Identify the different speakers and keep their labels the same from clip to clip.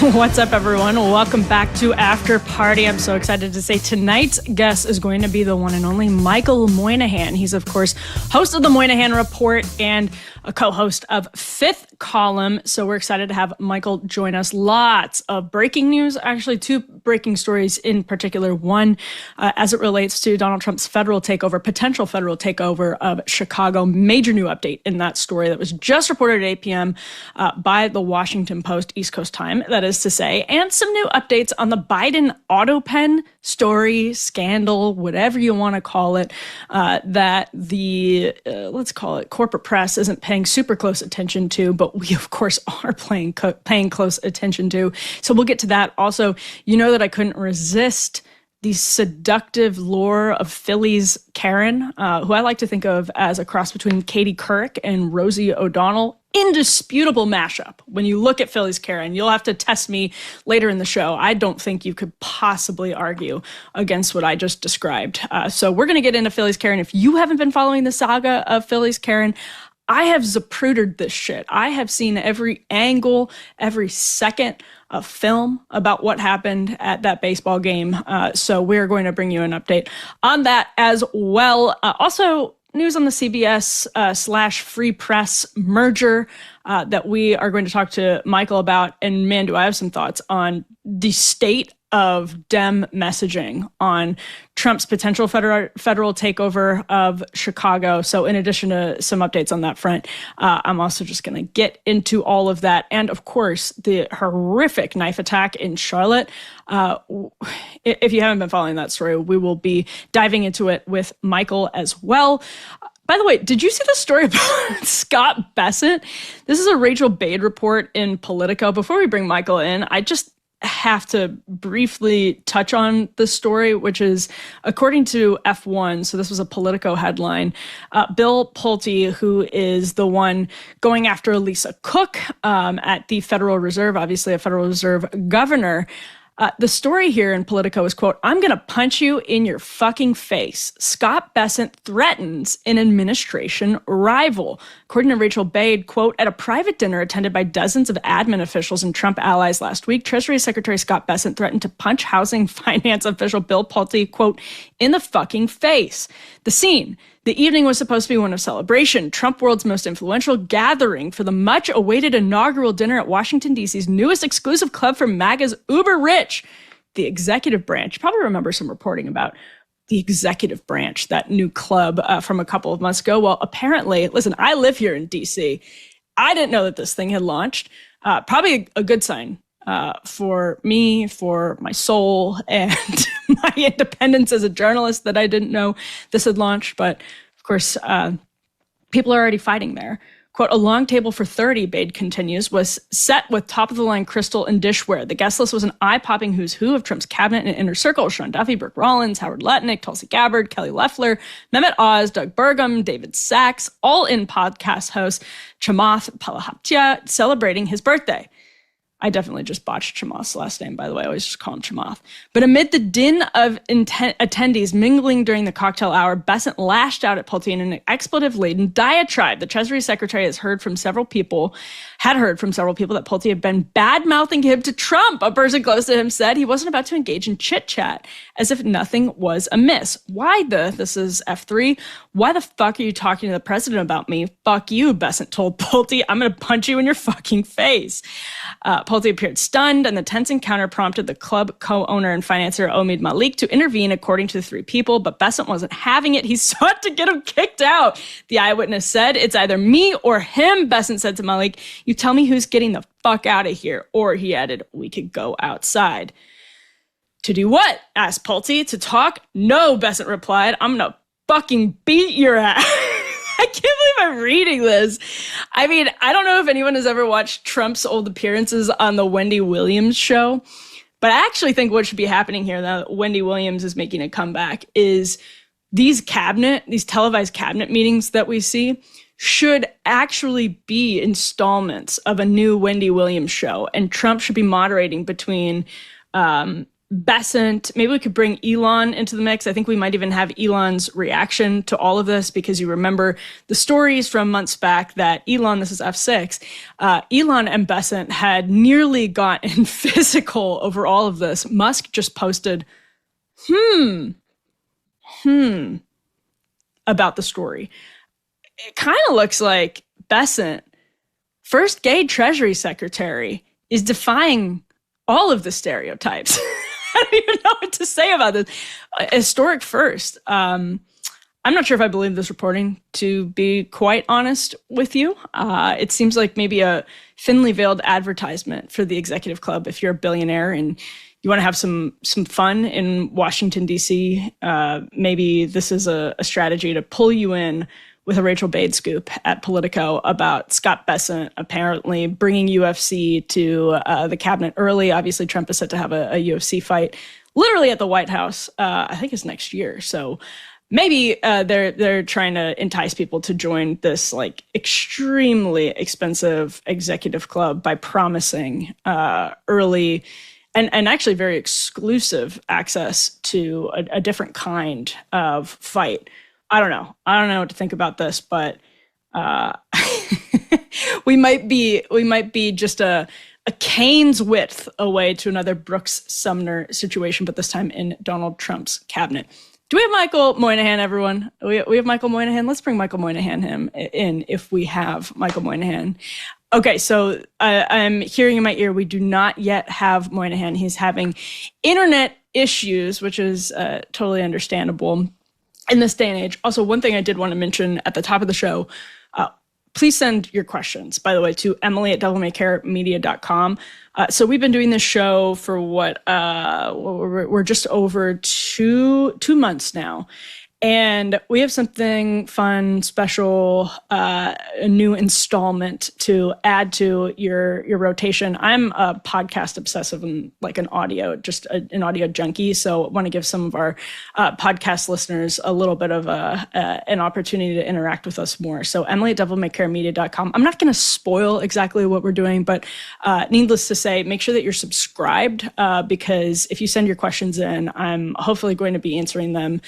Speaker 1: What's up, everyone? Welcome back to After Party. I'm so excited to say tonight's guest is going to be the one and only Michael Moynihan. He's, of course, host of the Moynihan Report and a co-host of Fifth Column. So we're excited to have Michael join us. Lots of breaking news, actually two breaking stories in particular. One, as it relates to Donald Trump's potential federal takeover of Chicago. Major new update in that story that was just reported at 8 p.m. By the Washington Post, East Coast time, that is to say, and some new updates on the Biden Autopen story, scandal, whatever you want to call it, that the, let's call it corporate press isn't paying super close attention to, but we, of course, are paying close attention to. So we'll get to that. Also, you know that I couldn't resist the seductive lure of Phillies Karen, who I like to think of as a cross between Katie Couric and Rosie O'Donnell. Indisputable mashup. When you look at Phillies Karen, you'll have to test me later in the show. I don't think you could possibly argue against what I just described. So we're going to get into Phillies Karen. If you haven't been following the saga of Phillies Karen, I have zaprudered this shit. I have seen every angle, every second of film about what happened at that baseball game. So we're going to bring you an update on that as well. Also, news on the CBS / Free Press merger that we are going to talk to Michael about. And man, do I have some thoughts on the state of Dem messaging on Trump's potential federal takeover of Chicago. So in addition to some updates on that front, I'm also just going to get into all of that. And of course, the horrific knife attack in Charlotte. If you haven't been following that story, we will be diving into it with Michael as well. By the way, did you see the story about Scott Bessent? This is a Rachel Bade report in Politico. Before we bring Michael in, I just have to briefly touch on this story, which is, according to F1, so this was a Politico headline, Bill Pulte, who is the one going after Lisa Cook at the Federal Reserve, obviously a Federal Reserve governor. The story here in Politico is, quote, "I'm going to punch you in your fucking face. Scott Bessent threatens an administration rival." According to Rachel Bade, quote, "At a private dinner attended by dozens of admin officials and Trump allies last week, Treasury Secretary Scott Bessent threatened to punch housing finance official Bill Pulte, quote, in the fucking face." The scene. The evening was supposed to be one of celebration, Trump world's most influential gathering for the much-awaited inaugural dinner at Washington, D.C.'s newest exclusive club for MAGA's uber-rich, the executive branch. You probably remember some reporting about the executive branch, that new club from a couple of months ago. Well, apparently, listen, I live here in D.C. I didn't know that this thing had launched. Probably a good sign for me, for my soul, and my independence as a journalist that I didn't know this had launched. But of course, people are already fighting there. Quote, "A long table for 30, Bade continues, was set with top-of-the-line crystal and dishware. The guest list was an eye-popping who's who of Trump's cabinet and inner circle: Sean Duffy, Brooke Rollins, Howard Lutnick, Tulsi Gabbard, Kelly Loeffler, Mehmet Oz, Doug Burgum, David Sachs, all in podcast host Chamath Palihapitiya, celebrating his birthday." I definitely just botched Chamath's last name, by the way. I always just call him Chamath. But amid the din of attendees mingling during the cocktail hour, Bessent lashed out at Pulte in an expletive-laden diatribe. The Treasury Secretary had heard from several people that Pulte had been bad-mouthing him to Trump. A person close to him said he wasn't about to engage in chit-chat, as if nothing was amiss. This is F3, "Why the fuck are you talking to the president about me? Fuck you," Bessent told Pulte. "I'm going to punch you in your fucking face." Pulte appeared stunned, and the tense encounter prompted the club co-owner and financier Omid Malik to intervene, according to the three people, but Bessent wasn't having it. He sought to get him kicked out. The eyewitness said, "It's either me or him," Bessent said to Malik. "You tell me who's getting the fuck out of here." Or he added, "We could go outside." "To do what?" asked Pulte. "To talk?" "No," Bessent replied. "I'm gonna fucking beat your ass." I can't believe I'm reading this. I mean, I don't know if anyone has ever watched Trump's old appearances on the Wendy Williams show, but I actually think what should be happening here now that Wendy Williams is making a comeback is these televised cabinet meetings that we see should actually be installments of a new Wendy Williams show. And Trump should be moderating between Bessent. Maybe we could bring Elon into the mix. I think we might even have Elon's reaction to all of this, because you remember the stories from months back that Elon, this is F6, Elon and Bessent had nearly gotten physical over all of this. Musk just posted, about the story. It kind of looks like Bessent, first gay Treasury Secretary, is defying all of the stereotypes. I don't even know what to say about this. Historic first. I'm not sure if I believe this reporting, to be quite honest with you. It seems like maybe a thinly veiled advertisement for the executive club. If you're a billionaire and you want to have some fun in Washington, D.C., maybe this is a strategy to pull you in with a Rachel Bade scoop at Politico about Scott Bessent apparently bringing UFC to the cabinet early. Obviously, Trump is set to have a UFC fight literally at the White House. I think it's next year. So maybe they're trying to entice people to join this like extremely expensive executive club by promising early and actually very exclusive access to a different kind of fight. I don't know what to think about this, but we might be just a cane's width away to another Brooks Sumner situation, but this time in Donald Trump's cabinet. Do we have Michael Moynihan, everyone? We have Michael Moynihan. Let's bring Michael Moynihan in if we have Michael Moynihan. Okay, so I'm hearing in my ear we do not yet have Moynihan. He's having internet issues, which is totally understandable in this day and age. Also, one thing I did want to mention at the top of the show, please send your questions, by the way, to emily@devilmaycaremedia.com. So we've been doing this show for we're just over two months now. And we have something fun, special, a new installment to add to your rotation. I'm a podcast obsessive and like an audio junkie. So I want to give some of our podcast listeners a little bit of an opportunity to interact with us more. So emily@devilmaycaremedia.com. I'm not going to spoil exactly what we're doing, but needless to say, make sure that you're subscribed because if you send your questions in, I'm hopefully going to be answering them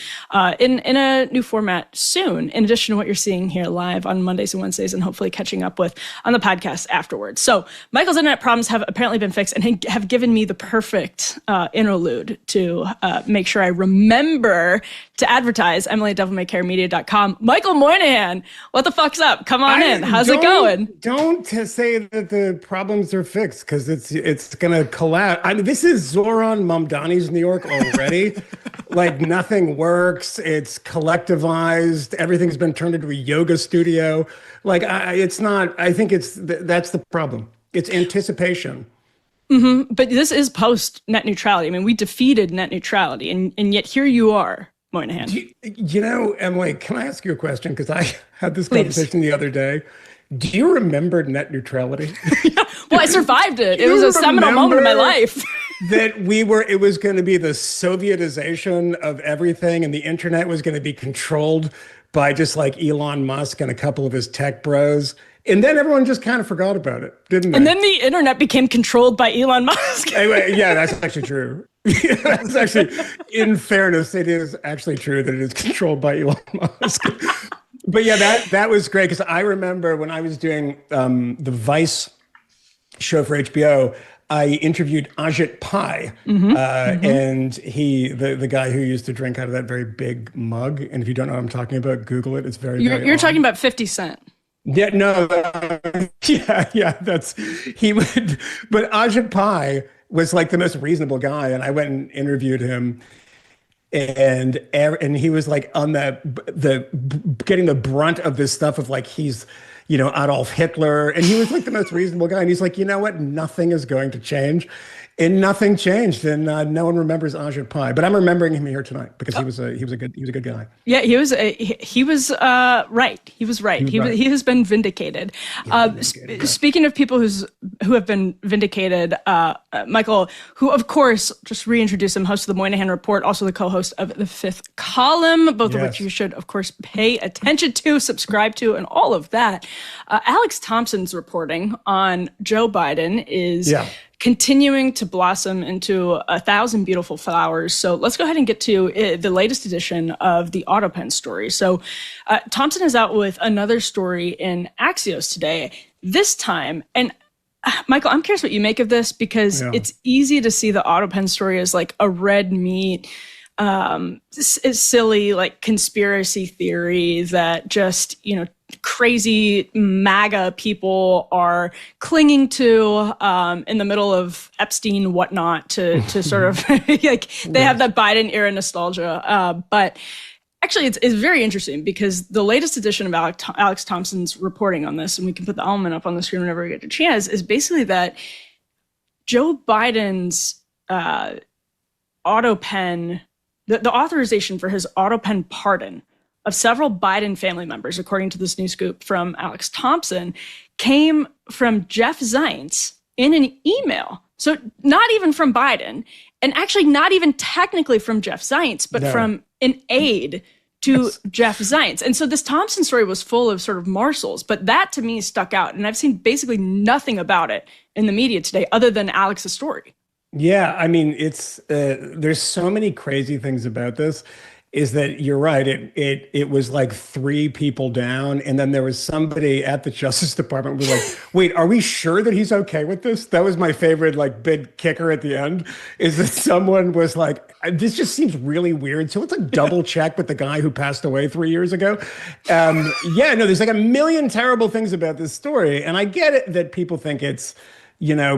Speaker 1: in a new format soon, in addition to what you're seeing here live on Mondays and Wednesdays and hopefully catching up with on the podcast afterwards. So Michael's internet problems have apparently been fixed and have given me the perfect interlude to make sure I remember to advertise emily@devilmaycaremedia.com. Michael Moynihan, what the fuck's up? Come on in. How's it going?
Speaker 2: Don't say that the problems are fixed because it's going to collapse. I mean, this is Zoran Mamdani's New York already. Like nothing works. It's collectivized. Everything's been turned into a yoga studio. Like it's not. I think that's the problem. It's anticipation.
Speaker 1: Mm-hmm. But this is post net neutrality. I mean, we defeated net neutrality, and yet here you are, Moynihan.
Speaker 2: You know, Emily, can I ask you a question? Because I had this conversation the other day. Do you remember net neutrality?
Speaker 1: Well, I survived it. It was a seminal moment in my life.
Speaker 2: That it was going to be the Sovietization of everything, and the internet was going to be controlled by just like Elon Musk and a couple of his tech bros. And then everyone just kind of forgot about it, didn't they?
Speaker 1: And then the internet became controlled by Elon Musk.
Speaker 2: Anyway, yeah, that's actually true. That's actually, in fairness, it is actually true that it is controlled by Elon Musk. But yeah, that was great because I remember when I was doing the Vice show for HBO, I interviewed Ajit Pai, and the guy who used to drink out of that very big mug. And if you don't know what I'm talking about, Google it. It's
Speaker 1: You're talking about 50 Cent.
Speaker 2: Yeah, no, he would. But Ajit Pai was like the most reasonable guy, and I went and interviewed him. And he was like on the getting the brunt of this stuff of like he's, Adolf Hitler, and he was like the most reasonable guy. And he's like, you know what? Nothing is going to change, and nothing changed. And no one remembers Ajit Pai, but I'm remembering him here tonight because he was a good guy.
Speaker 1: Yeah, he was right. He was right. He has been vindicated. Speaking of people who have been vindicated, Michael, who of course, just reintroduce him, host of the Moynihan Report, also the co-host of the Fifth Column, both of which you should of course pay attention to, subscribe to, and all of that. Alex Thompson's reporting on Joe Biden is continuing to blossom into 1,000 beautiful flowers. So let's go ahead and get to the latest edition of the Autopen story. So Thompson is out with another story in Axios today, this time. And Michael, I'm curious what you make of this, because it's easy to see the Autopen story as like a red meat, silly, like conspiracy theory that just, crazy MAGA people are clinging to in the middle of Epstein whatnot to sort of like they have that Biden era nostalgia. But actually, it's very interesting, because the latest edition of Alex Thompson's reporting on this, and we can put the element up on the screen whenever we get a chance, is basically that Joe Biden's Autopen, the authorization for his Autopen pardon of several Biden family members, according to this new scoop from Alex Thompson, came from Jeff Zients in an email. So not even from Biden, and actually not even technically from Jeff Zients, but from an aide to Jeff Zients. And so this Thompson story was full of sort of morsels, but that to me stuck out. And I've seen basically nothing about it in the media today other than Alex's story.
Speaker 2: Yeah, I mean, it's there's so many crazy things about this. Is that you're right? It was like 3 people down, and then there was somebody at the Justice Department who was like, "Wait, are we sure that he's okay with this?" That was my favorite, like, big kicker at the end. Is that someone was like, "This just seems really weird." So let's like double check with the guy who passed away 3 years ago. There's like a million terrible things about this story, and I get it that people think it's,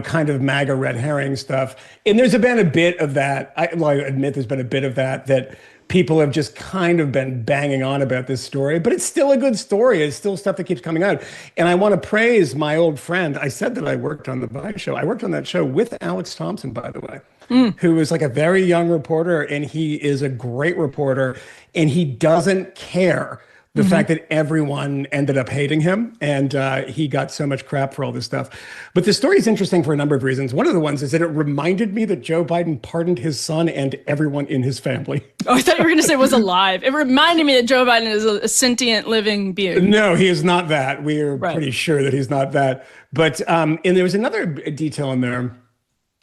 Speaker 2: kind of MAGA red herring stuff. And there's been a bit of that. I admit there's been a bit of that people have just kind of been banging on about this story, but it's still a good story. It's still stuff that keeps coming out. And I want to praise my old friend. I said that I worked on the Vice show. I worked on that show with Alex Thompson, by the way, who is like a very young reporter, and he is a great reporter, and he doesn't care the fact that everyone ended up hating him, and he got so much crap for all this stuff. But the story is interesting for a number of reasons. One of the ones is that it reminded me that Joe Biden pardoned his son and everyone in his family. Oh,
Speaker 1: I thought you were going to say was alive. It reminded me that Joe Biden is a sentient living being.
Speaker 2: No, he is not that. We are pretty sure that he's not that. But and there was another detail in there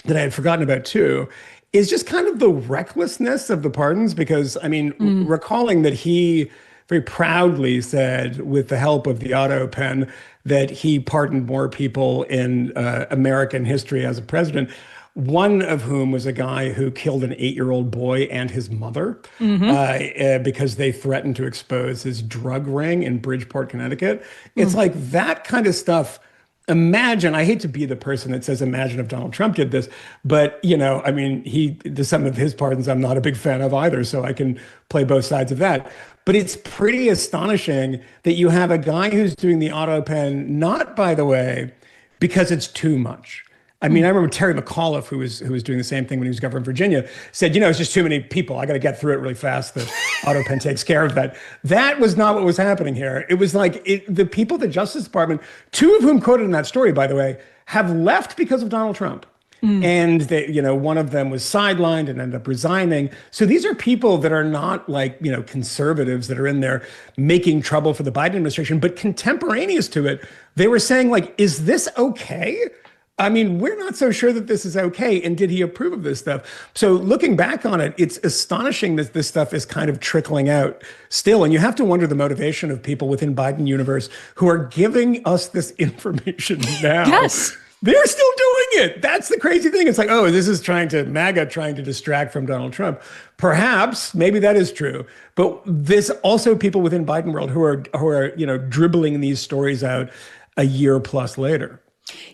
Speaker 2: that I had forgotten about too, is just kind of the recklessness of the pardons. Because, I mean, recalling that he very proudly said, with the help of the Autopen, that he pardoned more people in American history as a president, one of whom was a guy who killed an 8-year-old boy and his mother because they threatened to expose his drug ring in Bridgeport, Connecticut. It's like that kind of stuff. Imagine, I hate to be the person that says, imagine if Donald Trump did this, but, I mean, some of his pardons I'm not a big fan of either, so I can play both sides of that. But it's pretty astonishing that you have a guy who's doing the Autopen, not, by the way, because it's too much. I mean, I remember Terry McAuliffe, who was doing the same thing when he was governor of Virginia, said, it's just too many people. I got to get through it really fast. The Autopen takes care of that. That was not what was happening here. It was like the people at the Justice Department, 2 of whom quoted in that story, by the way, have left because of Donald Trump. And they, one of them was sidelined and ended up resigning. So these are people that are not like, conservatives that are in there making trouble for the Biden administration, but contemporaneous to it, they were saying, like, is this okay? I mean, we're not so sure that this is okay. And did he approve of this stuff? So looking back on it, it's astonishing that this stuff is kind of trickling out still. And you have to wonder the motivation of people within Biden universe who are giving us this information now.
Speaker 1: Yes.
Speaker 2: They're still doing it. That's the crazy thing. It's like, oh, this is MAGA trying to distract from Donald Trump. Perhaps, maybe that is true. But there's also people within Biden world who are dribbling these stories out a year plus later.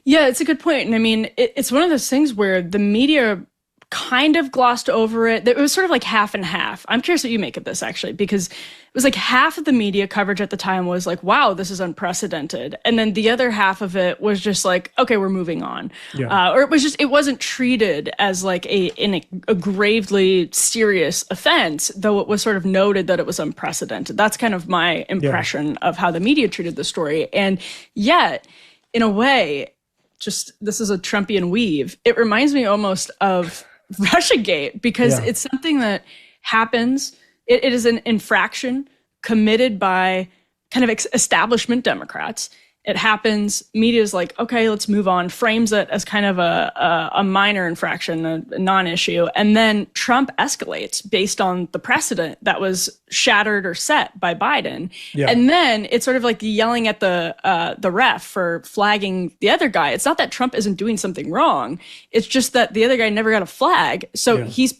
Speaker 1: Yeah, it's a good point. And I mean, it's one of those things where the media kind of glossed over it. It was sort of like half and half. I'm curious what you make of this, actually, because it was like half of the media coverage at the time was like, wow, this is unprecedented. And then the other half of it was just like, okay, we're moving on. Yeah. Or it wasn't treated as like a gravely serious offense, though it was sort of noted that it was unprecedented. That's kind of my impression of how the media treated the story. And yet, in a way, just this is a Trumpian weave. It reminds me almost of Russiagate, because it's something that happens. It is an infraction committed by kind of establishment Democrats. It happens. Media's like, okay, let's move on, frames it as kind of a minor infraction, a non-issue. And then Trump escalates based on the precedent that was shattered or set by Biden. Yeah. And then it's sort of like yelling at the ref for flagging the other guy. It's not that Trump isn't doing something wrong. It's just that the other guy never got a flag. So he's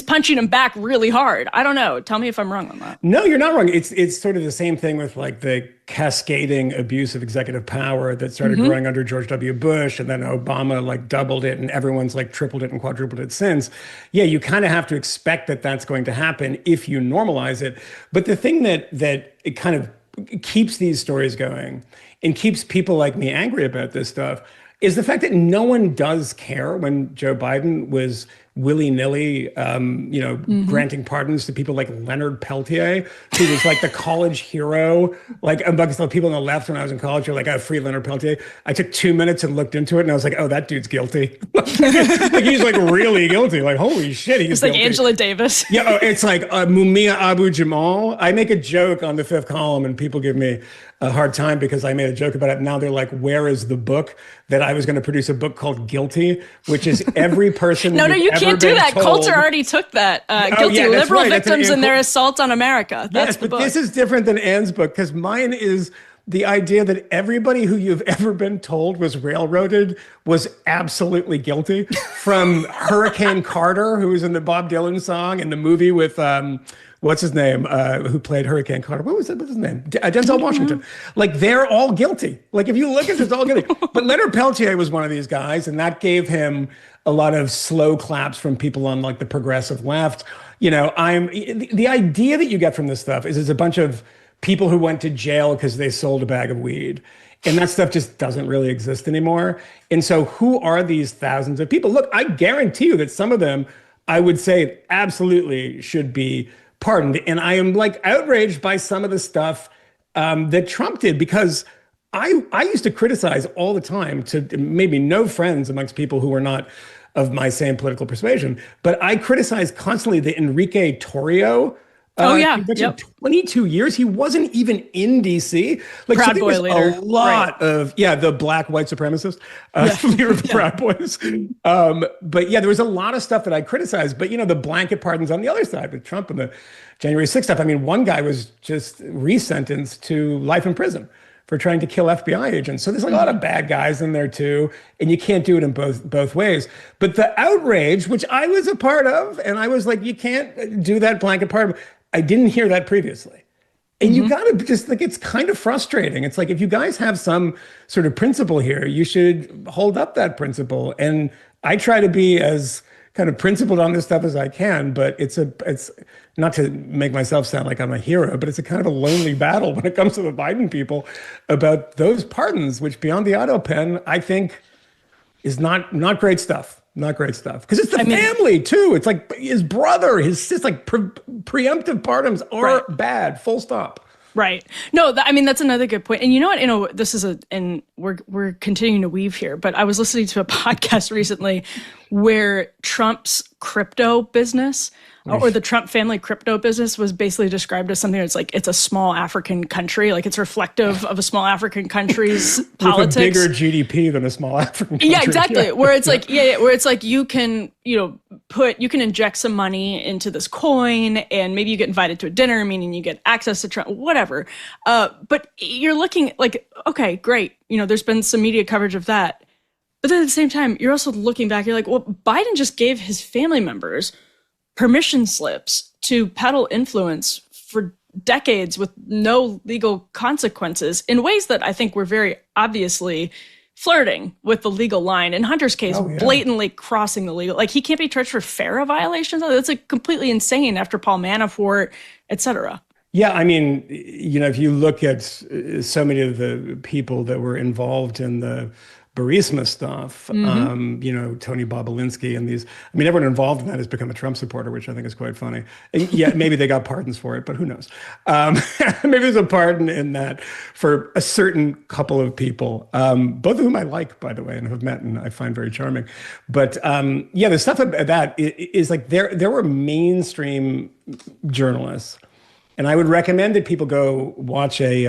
Speaker 1: punching him back really hard. I don't know. Tell me if I'm wrong on that.
Speaker 2: No, you're not wrong. It's sort of the same thing with like the cascading abuse of executive power that started growing under George W. Bush, and then Obama like doubled it, and everyone's like tripled it and quadrupled it since. Yeah, you kind of have to expect that that's going to happen if you normalize it. But the thing that it kind of keeps these stories going and keeps people like me angry about this stuff is the fact that no one does care when Joe Biden was willy-nilly, granting pardons to people like Leonard Peltier, who was like the college hero. Like amongst the people on the left when I was in college, were like, "Oh, free Leonard Peltier." I took 2 minutes and looked into it, and I was like, "Oh, that dude's guilty." Like he's like really guilty. Like holy shit, he's
Speaker 1: guilty. It's like Angela Davis.
Speaker 2: Yeah, it's like Mumia Abu Jamal. I make a joke on the Fifth Column, and people give me a hard time because I made a joke about it. Now they're like, "Where is the book that I was going to produce a book called Guilty," which is every person.
Speaker 1: No, you can't do that. Coulter already took that. Guilty liberal victims and their assault on America. That's the book.
Speaker 2: This is different than Anne's book because mine is the idea that everybody who you've ever been told was railroaded was absolutely guilty. From Hurricane Carter, who was in the Bob Dylan song, and the movie with what's his name, who played Hurricane Carter? What's his name? Denzel Washington. Like, they're all guilty. Like, if you look at it, it's all guilty. But Leonard Peltier was one of these guys, and that gave him a lot of slow claps from people on, like, the progressive left. You know, the idea that you get from this stuff is it's a bunch of people who went to jail because they sold a bag of weed. And that stuff just doesn't really exist anymore. And so who are these thousands of people? Look, I guarantee you that some of them, I would say, absolutely should be pardoned. And I am like outraged by some of the stuff that Trump did, because I used to criticize all the time, to maybe no friends amongst people who were not of my same political persuasion, but I criticized constantly the Enrique Torrio. 22 years. He wasn't even in DC. Like,
Speaker 1: Proud
Speaker 2: so
Speaker 1: Boy leader.
Speaker 2: A lot of, the black white supremacist leader of the Proud Boys. But yeah, there was a lot of stuff that I criticized, but the blanket pardons on the other side with Trump and the January 6th stuff. I mean, one guy was just resentenced to life in prison for trying to kill FBI agents. So there's a lot of bad guys in there too, and you can't do it in both ways. But the outrage, which I was a part of, and I was like, you can't do that blanket pardon. I didn't hear that previously. And you got to just, like, it's kind of frustrating. It's like, if you guys have some sort of principle here, you should hold up that principle. And I try to be as kind of principled on this stuff as I can, but it's not to make myself sound like I'm a hero, but it's a kind of a lonely battle when it comes to the Biden people about those pardons, which beyond the Autopen, I think is not great stuff. Not great stuff. Because it's the family too. It's like his brother, his sister, like preemptive pardons are bad, full stop.
Speaker 1: Right. No, that's another good point. And you know what, this is and we're continuing to weave here, but I was listening to a podcast recently where Trump's crypto business, or the Trump family crypto business, was basically described as something that's like, it's a small African country. Like, it's reflective of a small African country's politics.
Speaker 2: With a bigger GDP than a small African country.
Speaker 1: Yeah, exactly. Yeah. Where it's like, where it's like, you can, you can inject some money into this coin, and maybe you get invited to a dinner, meaning you get access to Trump, whatever. But you're looking like, okay, great. There's been some media coverage of that. But then at the same time, you're also looking back, you're like, well, Biden just gave his family members permission slips to peddle influence for decades with no legal consequences in ways that I think were very obviously flirting with the legal line. In Hunter's case, blatantly crossing the legal, like, he can't be charged for FARA violations. That's like completely insane after Paul Manafort, et cetera.
Speaker 2: Yeah, I mean, if you look at so many of the people that were involved in the Burisma stuff, Tony Bobolinsky and these, everyone involved in that has become a Trump supporter, which I think is quite funny. And yeah, maybe they got pardons for it, but who knows? Maybe there's a pardon in that for a certain couple of people, both of whom I like, by the way, and have met and I find very charming. But the stuff about that is like, there were mainstream journalists, and I would recommend that people go watch a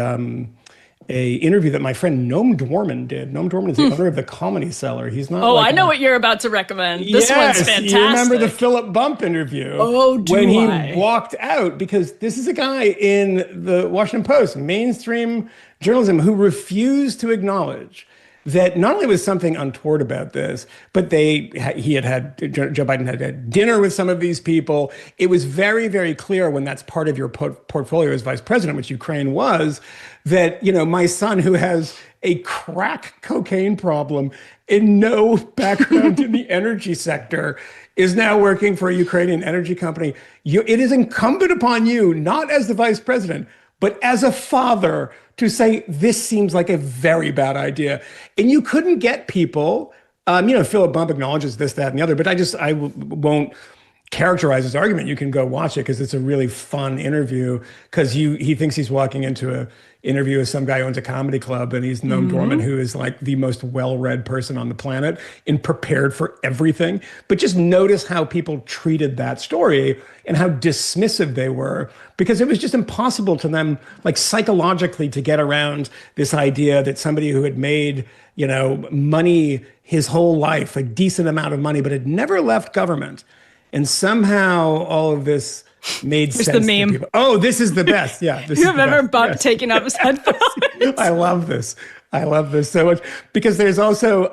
Speaker 2: a interview that my friend Noam Dorman did. Noam Dorman is the owner of the Comedy Cellar. He's not.
Speaker 1: Oh,
Speaker 2: like
Speaker 1: I know what you're about to recommend. This one's fantastic.
Speaker 2: You remember the Philip Bump interview?
Speaker 1: Oh, do
Speaker 2: when
Speaker 1: I?
Speaker 2: he walked out, because this is a guy in the Washington Post, mainstream journalism, who refused to acknowledge that not only was something untoward about this, but Joe Biden had dinner with some of these people. It was very, very clear when that's part of your portfolio as vice president, which Ukraine was, that, my son, who has a crack cocaine problem and no background in the energy sector, is now working for a Ukrainian energy company. It is incumbent upon you, not as the vice president, but as a father, to say, this seems like a very bad idea. And you couldn't get people, Philip Bump acknowledges this, that, and the other, but I won't characterize his argument. You can go watch it because it's a really fun interview, because he thinks he's walking into a interview with some guy who owns a comedy club, and he's Noam Dorman, who is like the most well-read person on the planet and prepared for everything. But just notice how people treated that story and how dismissive they were, because it was just impossible to them, like psychologically, to get around this idea that somebody who had made, money his whole life, a decent amount of money, but had never left government, and somehow all of this made sense.
Speaker 1: The meme.
Speaker 2: To people. Oh, this is the best. Yeah.
Speaker 1: You remember Bump taking off his headphones?
Speaker 2: I love this. I love this so much, because there's also,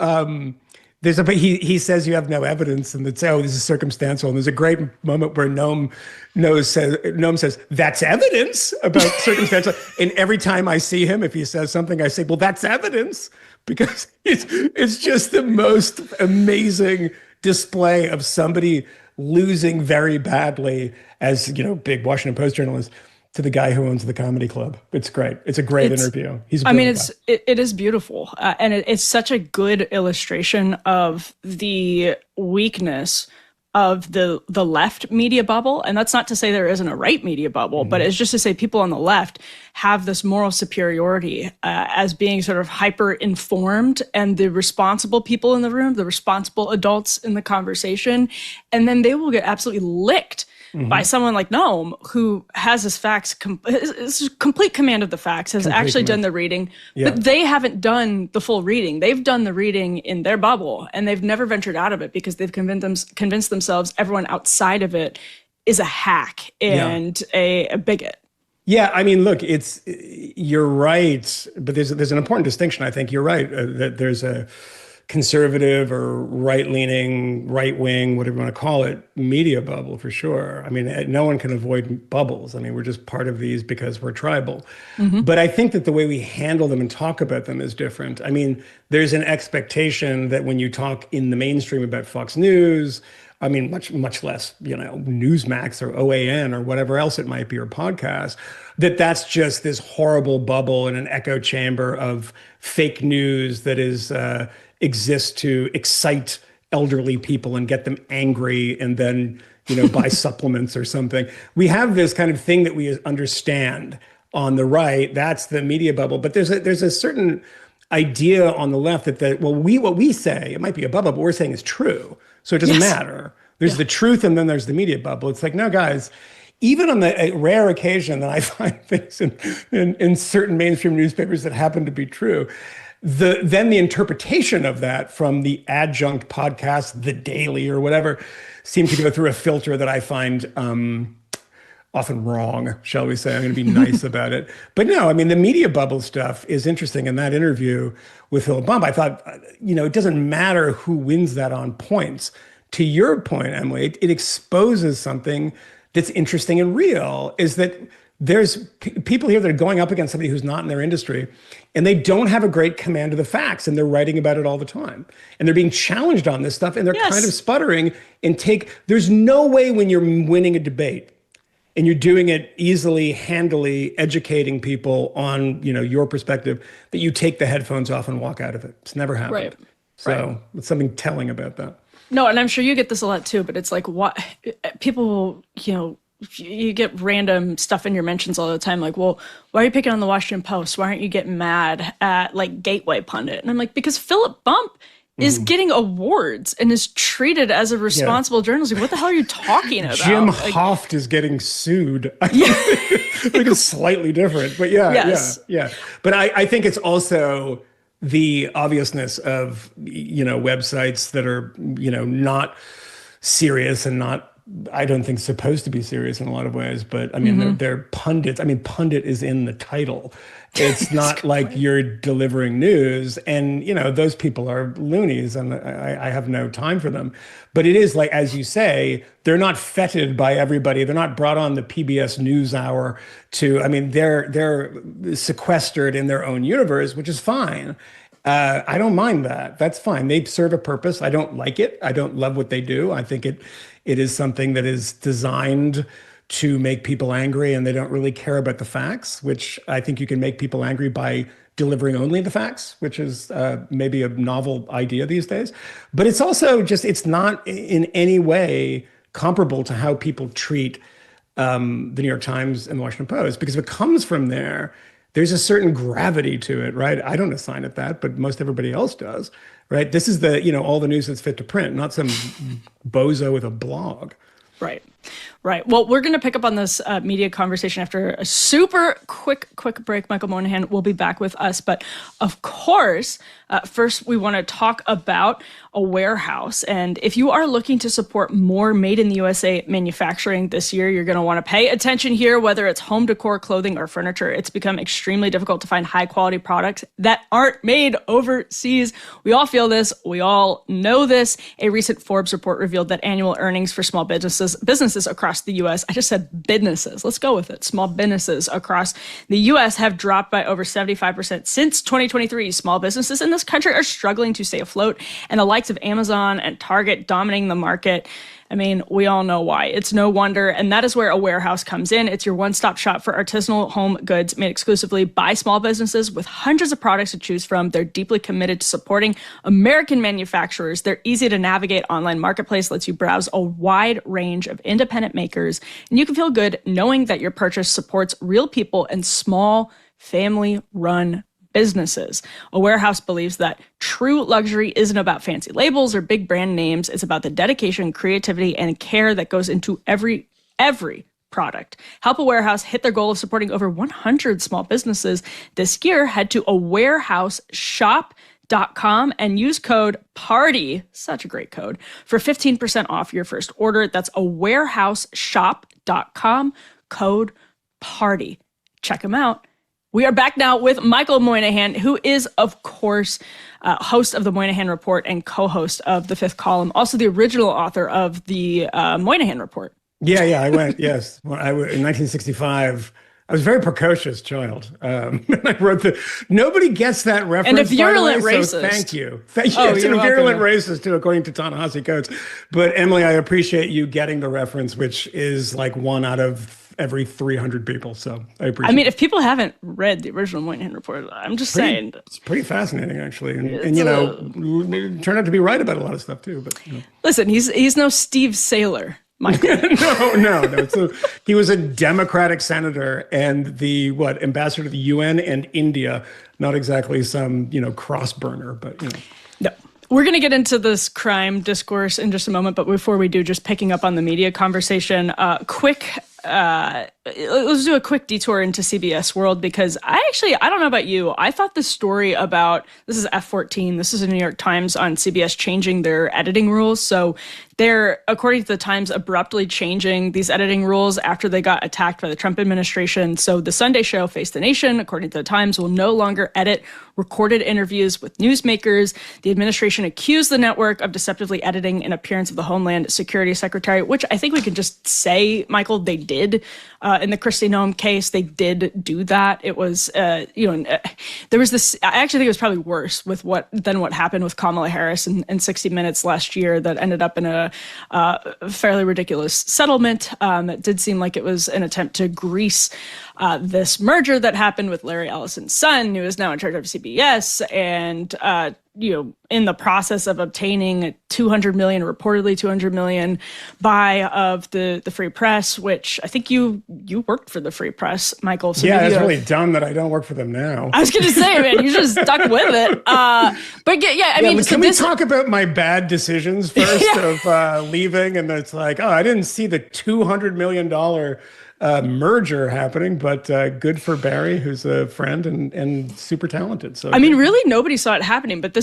Speaker 2: he says you have no evidence, and it's, this is circumstantial. And there's a great moment where Noam says, that's evidence about circumstantial. And every time I see him, if he says something, I say, well, that's evidence, because it's just the most amazing display of somebody losing very badly as, big Washington Post journalist, to the guy who owns the comedy club. It's great. It's a great interview.
Speaker 1: It is beautiful. And it's such a good illustration of the weakness of the left media bubble. And that's not to say there isn't a right media bubble, but it's just to say people on the left have this moral superiority as being sort of hyper informed, and the responsible people in the room, the responsible adults in the conversation. And then they will get absolutely licked by someone like Noam, who has his facts, his complete command of the facts, has actually done the reading, but they haven't done the full reading. They've done the reading in their bubble, and they've never ventured out of it, because they've convinced themselves everyone outside of it is a hack and a bigot.
Speaker 2: Yeah, I mean, look, you're right, but there's an important distinction. I think you're right, that there's a conservative or right-leaning, right-wing, whatever you want to call it, media bubble for sure. I mean, no one can avoid bubbles. I mean, we're just part of these because we're tribal. But I think that the way we handle them and talk about them is different. I mean, there's an expectation that when you talk in the mainstream about Fox News, I mean, much less, Newsmax or OAN or whatever else it might be, or podcast, that's just this horrible bubble in an echo chamber of fake news that exists to excite elderly people and get them angry, and then, buy supplements or something. We have this kind of thing that we understand on the right. That's the media bubble. But there's a certain idea on the left that what we say, it might be a bubble, but we're saying is true. So it doesn't matter. There's the truth, and then there's the media bubble. It's like, no, guys, even on the rare occasion that I find things in certain mainstream newspapers that happen to be true, then the interpretation of that from the adjunct podcast, The Daily or whatever, seem to go through a filter that I find often wrong, shall we say. I'm going to be nice about it. But no, I mean, the media bubble stuff is interesting. In that interview with Philip Bump, I thought, it doesn't matter who wins that on points. To your point, Emily, it exposes something that's interesting and real, is that there's people here that are going up against somebody who's not in their industry, and they don't have a great command of the facts, and they're writing about it all the time. And they're being challenged on this stuff, and they're kind of sputtering there's no way when you're winning a debate and you're doing it easily, handily, educating people on, your perspective, that you take the headphones off and walk out of it. It's never happened.
Speaker 1: Right.
Speaker 2: So it's something telling about that.
Speaker 1: No, and I'm sure you get this a lot too, but it's like, what people, you get random stuff in your mentions all the time, like, well, why are you picking on the Washington Post? Why aren't you getting mad at like Gateway Pundit? And I'm like, because Philip Bump is getting awards and is treated as a responsible journalist. What the hell are you talking about?
Speaker 2: Jim Hoft is getting sued. I think it's slightly different, but yeah. But I think it's also the obviousness of, websites that are, not serious and not, I don't think, supposed to be serious in a lot of ways. But I mean, they're pundits. I mean, pundit is in the title. It's not like you're delivering news, and those people are loonies, and I have no time for them. But it is like, as you say, they're not feted by everybody. They're not brought on the PBS NewsHour to. I mean, they're sequestered in their own universe, which is fine. I don't mind that. That's fine. They serve a purpose. I don't like it. I don't love what they do. I think it is something that is designed to make people angry, and they don't really care about the facts, which I think you can make people angry by delivering only the facts, which is maybe a novel idea these days. But it's also just, it's not in any way comparable to how people treat the New York Times and the Washington Post, because if it comes from there, there's a certain gravity to it, right? I don't assign it that, but most everybody else does, right? This is the, all the news that's fit to print, not some bozo with a blog.
Speaker 1: Right. Well, we're going to pick up on this media conversation after a super quick break. Michael Moynihan will be back with us. But of course, first, we want to talk about a warehouse. And if you are looking to support more made in the USA manufacturing this year, you're going to want to pay attention here, whether it's home decor, clothing, or furniture. It's become extremely difficult to find high quality products that aren't made overseas. We all feel this. We all know this. A recent Forbes report revealed that annual earnings for small businesses across the U.S. I just said businesses. Let's go with it. Small businesses across the U.S. have dropped by over 75% since 2023. Small businesses in this country are struggling to stay afloat, and the likes of Amazon and Target dominating the market. I mean, we all know why. It's no wonder, and that is where a warehouse comes in. It's your one-stop shop for artisanal home goods made exclusively by small businesses with hundreds of products to choose from. They're deeply committed to supporting American manufacturers. Their easy-to-navigate online marketplace lets you browse a wide range of independent makers, and you can feel good knowing that your purchase supports real people and small, family-run businesses. A warehouse believes that true luxury isn't about fancy labels or big brand names. It's about the dedication, creativity, and care that goes into every product. Help a warehouse hit their goal of supporting over 100 small businesses this year. Head to awarehouseshop.com and use code PARTY, such a great code, for 15% off your first order. That's awarehouseshop.com, code PARTY. Check them out. We are back now with Michael Moynihan, who is, of course, host of the Moynihan Report and co-host of The Fifth Column, also the original author of the Moynihan Report.
Speaker 2: Yeah, I went, yes. Well, in 1965, I was a very precocious child. I wrote nobody gets that reference.
Speaker 1: And a virulent racist.
Speaker 2: So thank you. It's a virulent racist, too, according to Ta-Nehisi Coates. But Emily, I appreciate you getting the reference, which is like one out of every 300 people. So I appreciate it.
Speaker 1: I mean, if people haven't read the original Moynihan Report, I'm just saying.
Speaker 2: It's pretty fascinating, actually. And it turned out to be right about a lot of stuff, too. But
Speaker 1: Listen, he's no Steve Saylor, Michael.
Speaker 2: No. He was a Democratic senator and the ambassador to the UN and India. Not exactly some cross burner, but
Speaker 1: No. We're going to get into this crime discourse in just a moment, but before we do, just picking up on the media conversation, let's do a quick detour into CBS World, because I don't know about you, I thought the story about, this is F14, this is a New York Times on CBS changing their editing rules. So they're, according to the Times, abruptly changing these editing rules after they got attacked by the Trump administration. So the Sunday show, Face the Nation, according to the Times, will no longer edit recorded interviews with newsmakers. The administration accused the network of deceptively editing an appearance of the Homeland Security Secretary, which I think we can just say, Michael, they did. In the Kristi Noem case, they did do that. It was, there was this, I actually think it was probably worse than what happened with Kamala Harris in 60 Minutes last year that ended up in a fairly ridiculous settlement. It did seem like it was an attempt to grease this merger that happened with Larry Ellison's son, who is now in charge of CBS, and in the process of obtaining reportedly 200 million buy of the Free Press, which I think you worked for the Free Press, Michael. So
Speaker 2: yeah, it's really dumb that I don't work for them now.
Speaker 1: I was going to say, man, you just stuck with it. But I mean,
Speaker 2: can we talk about my bad decisions first of leaving? And it's like, I didn't see the $200 million merger happening, but good for Bari, who's a friend and super talented. So
Speaker 1: I mean, really, nobody saw it happening. But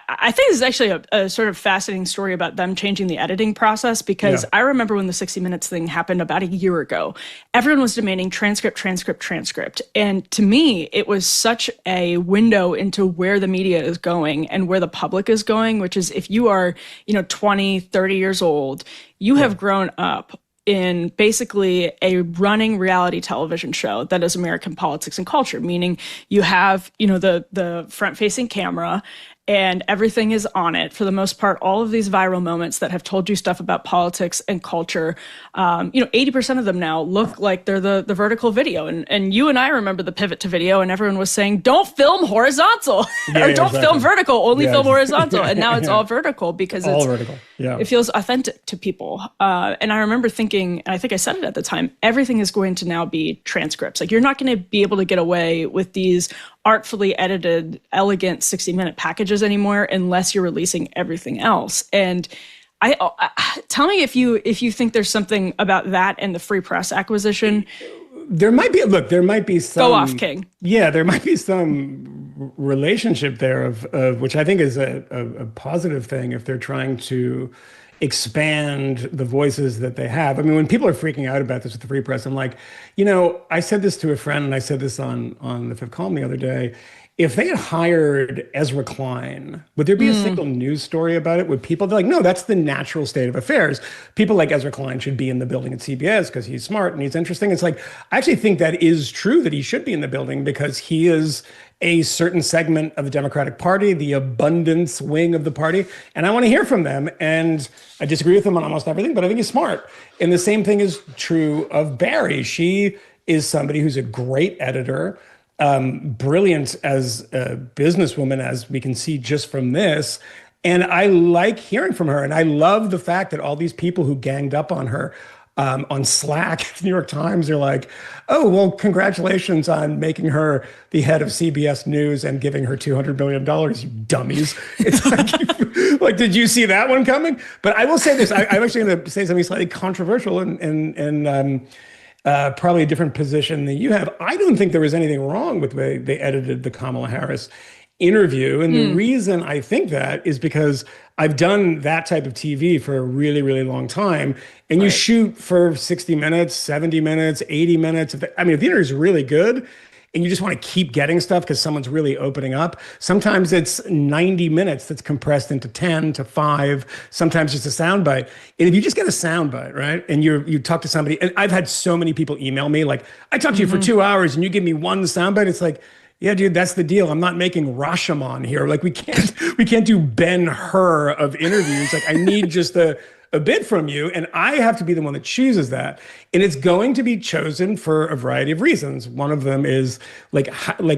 Speaker 1: I think this is actually a sort of fascinating story about them changing the editing process, because I remember when the 60 Minutes thing happened about a year ago, everyone was demanding transcript. And to me, it was such a window into where the media is going and where the public is going, which is if you are, 20, 30 years old, you have grown up in basically a running reality television show that is American politics and culture, meaning you have, the front-facing camera and everything is on it. For the most part, all of these viral moments that have told you stuff about politics and culture, 80% of them now look like they're the vertical video. And you and I remember the pivot to video, and everyone was saying, don't film horizontal or don't film vertical, only film horizontal. And now it's all vertical because it's all vertical. Yeah. It feels authentic to people. And I remember thinking, and I think I said it at the time, everything is going to now be transcripts. Like, you're not going to be able to get away with these artfully edited, elegant 60-minute packages anymore unless you're releasing everything else. And I tell me if you think there's something about that and the Free Press acquisition.
Speaker 2: There might be some.
Speaker 1: Go off, King.
Speaker 2: Yeah, there might be some relationship there of which I think is a positive thing if they're trying to expand the voices that they have. I mean, when people are freaking out about this with the Free Press, I'm like, I said this to a friend, and I said this on the Fifth Column the other day. If they had hired Ezra Klein, would there be a single news story about it? Would people be like, no, that's the natural state of affairs. People like Ezra Klein should be in the building at CBS because he's smart and he's interesting. It's like, I actually think that is true, that he should be in the building because he is a certain segment of the Democratic Party, the abundance wing of the party. And I want to hear from them. And I disagree with them on almost everything, but I think he's smart. And the same thing is true of Bari. She is somebody who's a great editor, brilliant as a businesswoman, as we can see just from this. And I like hearing from her. And I love the fact that all these people who ganged up on her on Slack, the New York Times, are like, oh, well, congratulations on making her the head of CBS News and giving her $200 million, you dummies. It's like, did you see that one coming? But I will say this, I'm actually going to say something slightly controversial and probably a different position than you have. I don't think there was anything wrong with the way they edited the Kamala Harris interview. And the reason I think that is because I've done that type of TV for a really, really long time. And you shoot for 60 minutes, 70 minutes, 80 minutes. If the interview is really good and you just want to keep getting stuff because someone's really opening up, sometimes it's 90 minutes that's compressed into 10 to 5, sometimes just a soundbite. And if you just get a soundbite, right, and you talk to somebody, and I've had so many people email me like, I talked to you for 2 hours and you give me one soundbite. It's like, yeah, dude, that's the deal. I'm not making Rashomon here. Like, we can't do Ben-Hur of interviews. Like, I need just a bit from you, and I have to be the one that chooses that. And it's going to be chosen for a variety of reasons. One of them is like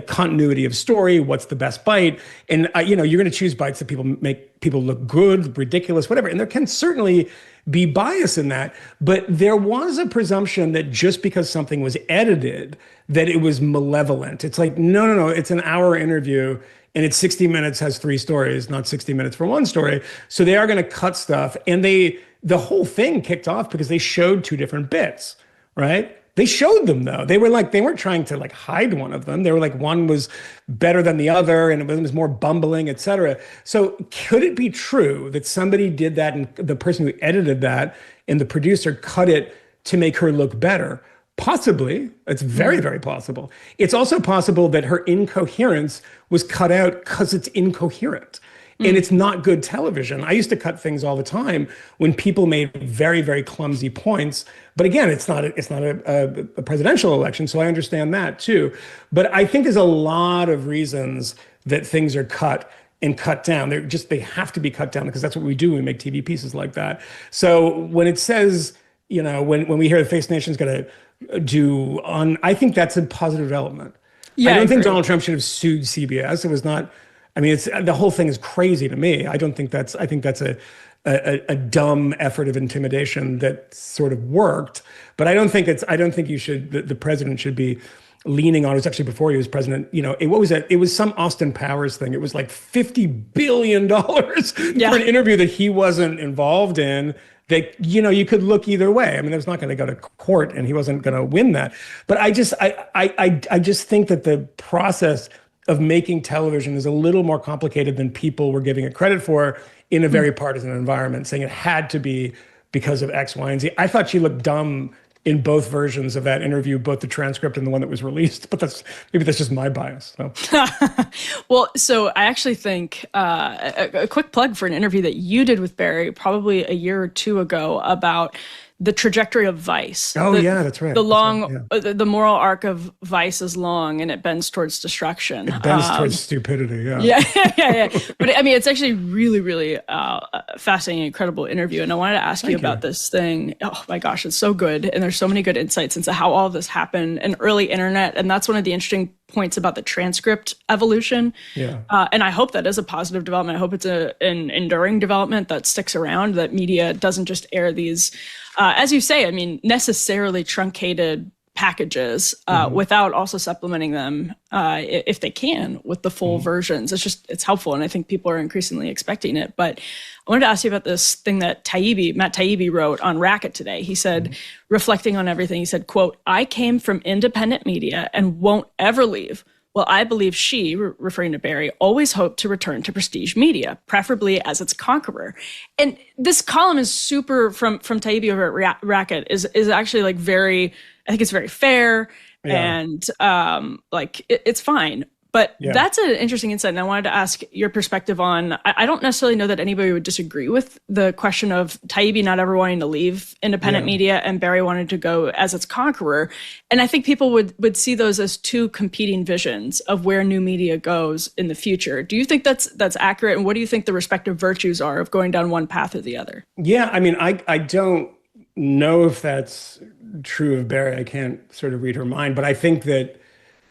Speaker 2: continuity of story. What's the best bite? And you're going to choose bites that make people look good, ridiculous, whatever. And there can certainly be bias in that. But there was a presumption that just because something was edited, that it was malevolent. It's like, no, it's an hour interview and it's 60 minutes, has 3 stories, not 60 minutes for one story. So they are going to cut stuff. And the whole thing kicked off because they showed 2 different bits, right? They showed them though. They weren't trying to like hide one of them. They were like, one was better than the other and it was more bumbling, et cetera. So could it be true that somebody did that and the person who edited that and the producer cut it to make her look better? Possibly. It's very, very possible. It's also possible that her incoherence was cut out because it's incoherent. And it's not good television. I used to cut things all the time when people made very, very clumsy points. But again, it's not a presidential election, so I understand that too. But I think there's a lot of reasons that things are cut and cut down. They have to be cut down because that's what we do when we make TV pieces like that. So when it says, when we hear the Face Nation's going to do on. I think that's a positive development. I
Speaker 1: Yeah, I
Speaker 2: don't think
Speaker 1: agree.
Speaker 2: Donald Trump should have sued CBS. It was not. I mean, it's the whole thing is crazy to me. I don't think that's. I think that's a dumb effort of intimidation that sort of worked. But I don't think it's. I don't think you should. The president should be leaning on. It was actually before he was president. What was it? It was some Austin Powers thing. It was like $50 billion
Speaker 1: Yeah.
Speaker 2: for an interview that he wasn't involved in. That you could look either way. I mean, it was not going to go to court, and he wasn't going to win that. But I just think that the process of making television is a little more complicated than people were giving it credit for in a very partisan environment, saying it had to be because of X, Y, and Z. I thought she looked dumb in both versions of that interview, both the transcript and the one that was released. But maybe that's just my bias. So.
Speaker 1: Well, so I actually think a quick plug for an interview that you did with Bari probably a year or two ago about the trajectory of vice.
Speaker 2: Oh, yeah, that's right.
Speaker 1: The moral arc of vice is long and it bends towards destruction.
Speaker 2: It bends towards stupidity. Yeah.
Speaker 1: Yeah. But I mean, it's actually really, really fascinating, incredible interview. And I wanted to ask you about this thing. Oh my gosh, it's so good. And there's so many good insights into how all of this happened in early internet. And that's one of the interesting points about the transcript evolution.
Speaker 2: Yeah.
Speaker 1: And I hope that is a positive development. I hope it's an enduring development that sticks around, that media doesn't just air these, as you say, I mean, necessarily truncated packages without also supplementing them, if they can, with the full versions. It's helpful. And I think people are increasingly expecting it. But I wanted to ask you about this thing that Matt Taibbi wrote on Racket today. He said, reflecting on everything, he said, quote, "I came from independent media and won't ever leave. Well, I believe she," referring to Bari, "always hoped to return to prestige media, preferably as its conqueror." And this column is super from Taibbi over at Racket is actually like very, I think it's very fair and it's fine. But that's an interesting insight. And I wanted to ask your perspective on, I don't necessarily know that anybody would disagree with the question of Taibbi not ever wanting to leave independent media and Bari wanted to go as its conqueror. And I think people would see those as two competing visions of where new media goes in the future. Do you think that's accurate? And what do you think the respective virtues are of going down one path or the other?
Speaker 2: Yeah, I mean, I don't know if that's true of Bari. I can't sort of read her mind, but I think that,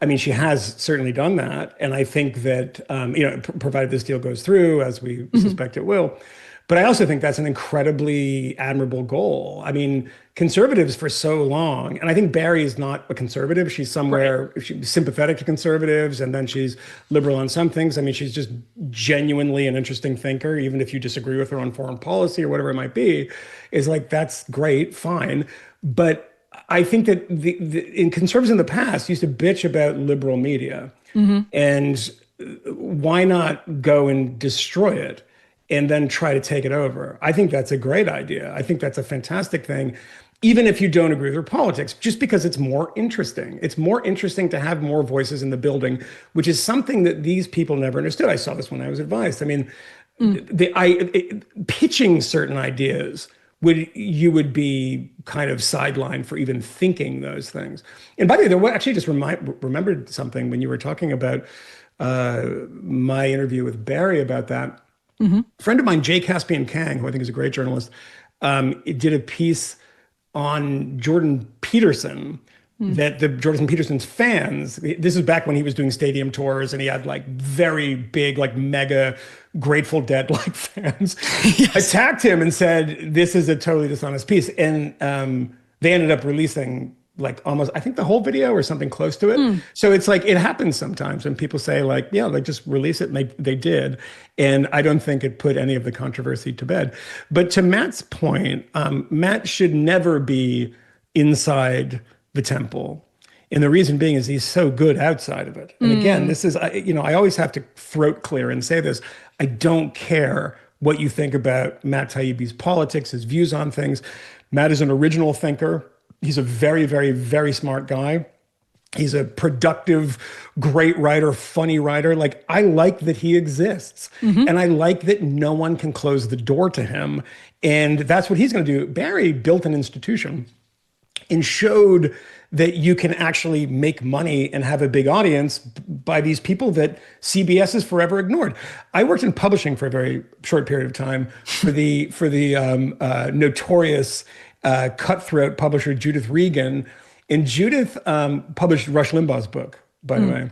Speaker 2: I mean, she has certainly done that. And I think that, provided this deal goes through, as we suspect it will. But I also think that's an incredibly admirable goal. I mean, conservatives for so long, and I think Bari is not a conservative. She's somewhere, she's sympathetic to conservatives, and then she's liberal on some things. I mean, she's just genuinely an interesting thinker, even if you disagree with her on foreign policy or whatever it might be, is like, that's great, fine. But I think that in conservatives in the past used to bitch about liberal media, and why not go and destroy it and then try to take it over? I think that's a great idea. I think that's a fantastic thing, even if you don't agree with their politics, just because it's more interesting. It's more interesting to have more voices in the building, which is something that these people never understood. I saw this when I was advised. I mean, pitching certain ideas you would be kind of sidelined for even thinking those things. And by the way, there actually just remembered something when you were talking about my interview with Bari about that. A friend of mine, Jay Caspian Kang, who I think is a great journalist, did a piece on Jordan Peterson, that the Jordan Peterson's fans, this is back when he was doing stadium tours and he had like very big, like mega Grateful Dead like fans, attacked him and said, this is a totally dishonest piece. And they ended up releasing like almost, I think the whole video or something close to it. So it's like, it happens sometimes when people say like, yeah, like just release it. And they did. And I don't think it put any of the controversy to bed. But to Matt's point, Matt should never be inside the temple. And the reason being is he's so good outside of it. And again, this is, I always have to throat clear and say this. I don't care what you think about Matt Taibbi's politics, his views on things. Matt is an original thinker. He's a very, very, very smart guy. He's a productive, great writer, funny writer. Like, I like that he exists. And I like that no one can close the door to him. And that's what he's going to do. Bari built an institution and showed that you can actually make money and have a big audience by these people that CBS has forever ignored. I worked in publishing for a very short period of time for the notorious cutthroat publisher Judith Regan. And Judith published Rush Limbaugh's book, by the way.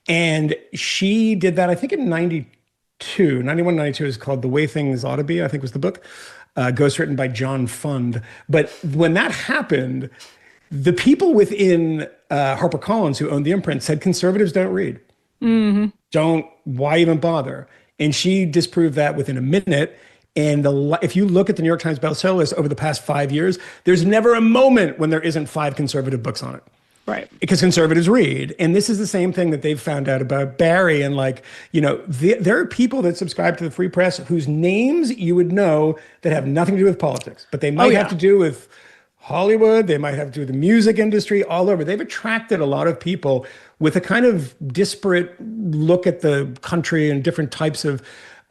Speaker 2: And she did that, I think in 92, 91, 92 is called The Way Things Ought to Be, I think was the book. Ghostwritten by John Fund. But when that happened, the people within HarperCollins who owned the imprint said conservatives don't read. Why even bother? And she disproved that within a minute. And if you look at the New York Times bestseller list over the past 5 years, there's never a moment when there isn't 5 conservative books on it.
Speaker 1: Right.
Speaker 2: Because conservatives read. And this is the same thing that they've found out about Bari. And there are people that subscribe to the Free Press whose names you would know that have nothing to do with politics, but they might have to do with Hollywood. They might have to do with the music industry, all over. They've attracted a lot of people with a kind of disparate look at the country and different types of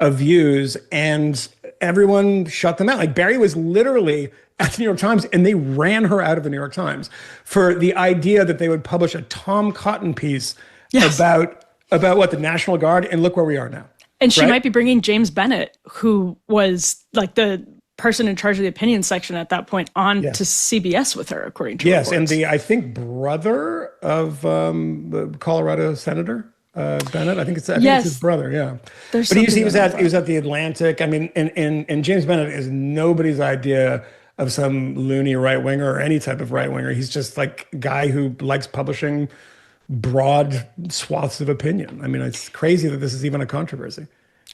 Speaker 2: views. And everyone shut them out. Like Bari was literally at the New York Times, and they ran her out of the New York Times for the idea that they would publish a Tom Cotton piece about what, the National Guard, and look where we are now.
Speaker 1: And she might be bringing James Bennett, who was like the person in charge of the opinion section at that point, on to CBS with her, according to reports.
Speaker 2: And I think brother of the Colorado Senator Bennett. I think it's his brother. Yeah, but he was at the Atlantic. I mean, and James Bennett is nobody's idea of some loony right winger or any type of right winger. He's just like a guy who likes publishing broad swaths of opinion. I mean, it's crazy that this is even a controversy.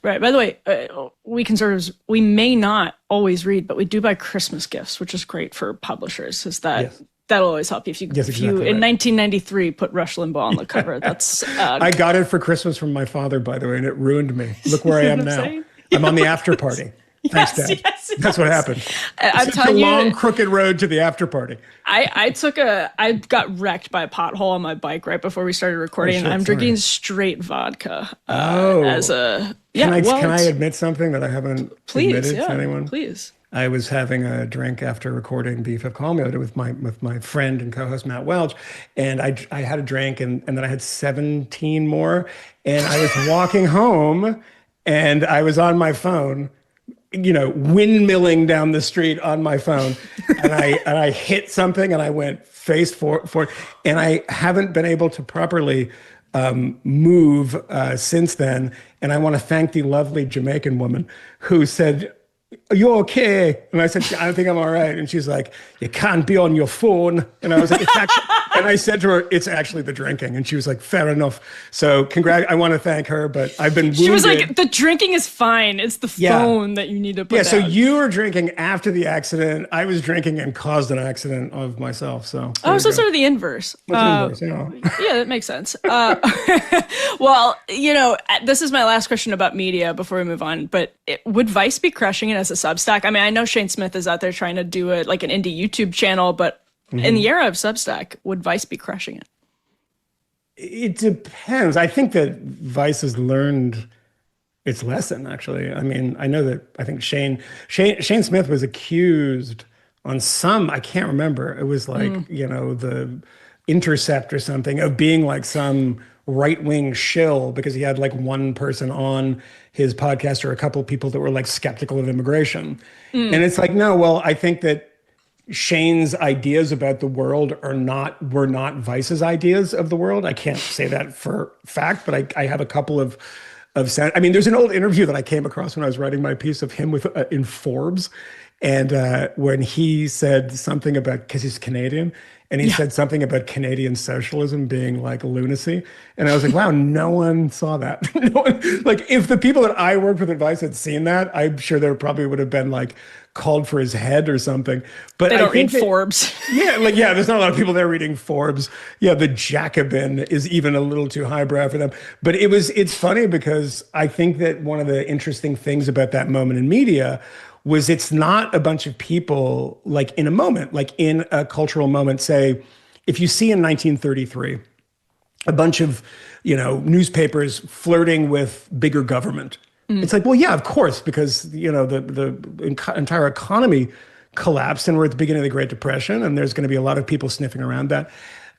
Speaker 1: Right. By the way, we conservatives, we may not always read, but we do buy Christmas gifts, which is great for publishers. That'll always help you. If you in 1993 put Rush Limbaugh on the cover. That's
Speaker 2: I got it for Christmas from my father, by the way, and it ruined me. Look where I am now. I'm on the after party. Thanks, Dad. Yes. That's what happened.
Speaker 1: I'm telling you,
Speaker 2: a long, crooked road to the after party.
Speaker 1: I got wrecked by a pothole on my bike right before we started recording, and I'm drinking straight vodka. Can
Speaker 2: I admit something that I haven't admitted to anyone?
Speaker 1: Please.
Speaker 2: I was having a drink after recording the Fifth Column the other day with my friend and co-host Matt Welch, and I had a drink, and then I had 17 more, and I was walking home, and I was on my phone, windmilling down the street on my phone, and I hit something, and I went face forward, and I haven't been able to properly move since then. And I want to thank the lovely Jamaican woman who said, "Are you okay?" And I said, "I think I'm all right." And she's like, "You can't be on your phone." And I was like, and I said to her, "It's actually the drinking." And she was like, "Fair enough." So I want to thank her, but I've been wounded.
Speaker 1: She was like, "The drinking is fine. It's the phone that you need to put down."
Speaker 2: So you were drinking after the accident. I was drinking and caused an accident of myself. So
Speaker 1: sort of the inverse.
Speaker 2: Yeah,
Speaker 1: that makes sense. Well, this is my last question about media before we move on, but would Vice be crushing it as a Substack? I mean, I know Shane Smith is out there trying to do it like an indie YouTube channel, but in the era of Substack, would Vice be crushing it?
Speaker 2: It depends. I think that Vice has learned its lesson, actually. I mean, I think Shane Smith was accused on some, I can't remember. It was like, the Intercept or something, of being like some right-wing shill because he had like one person on his podcast or a couple of people that were like skeptical of immigration. And it's like, no, well, I think that Shane's ideas about the world were not Vice's ideas of the world. I can't say that for fact, but I have a couple of I mean, there's an old interview that I came across when I was writing my piece of him in Forbes. And when he said something about, because he's Canadian, and he said something about Canadian socialism being like lunacy. And I was like, wow, no one saw that. No one, like, if the people that I worked with at Vice had seen that, I'm sure there probably would have been like called for his head or something. But
Speaker 1: they don't read Forbes.
Speaker 2: There's not a lot of people there reading Forbes. Yeah, the Jacobin is even a little too highbrow for them. But it's funny because I think that one of the interesting things about that moment in media was it's not a bunch of people like in a moment, like in a cultural moment. Say, if you see in 1933, a bunch of, newspapers flirting with bigger government, it's like, well, yeah, of course, because, the entire economy collapsed and we're at the beginning of the Great Depression and there's going to be a lot of people sniffing around that.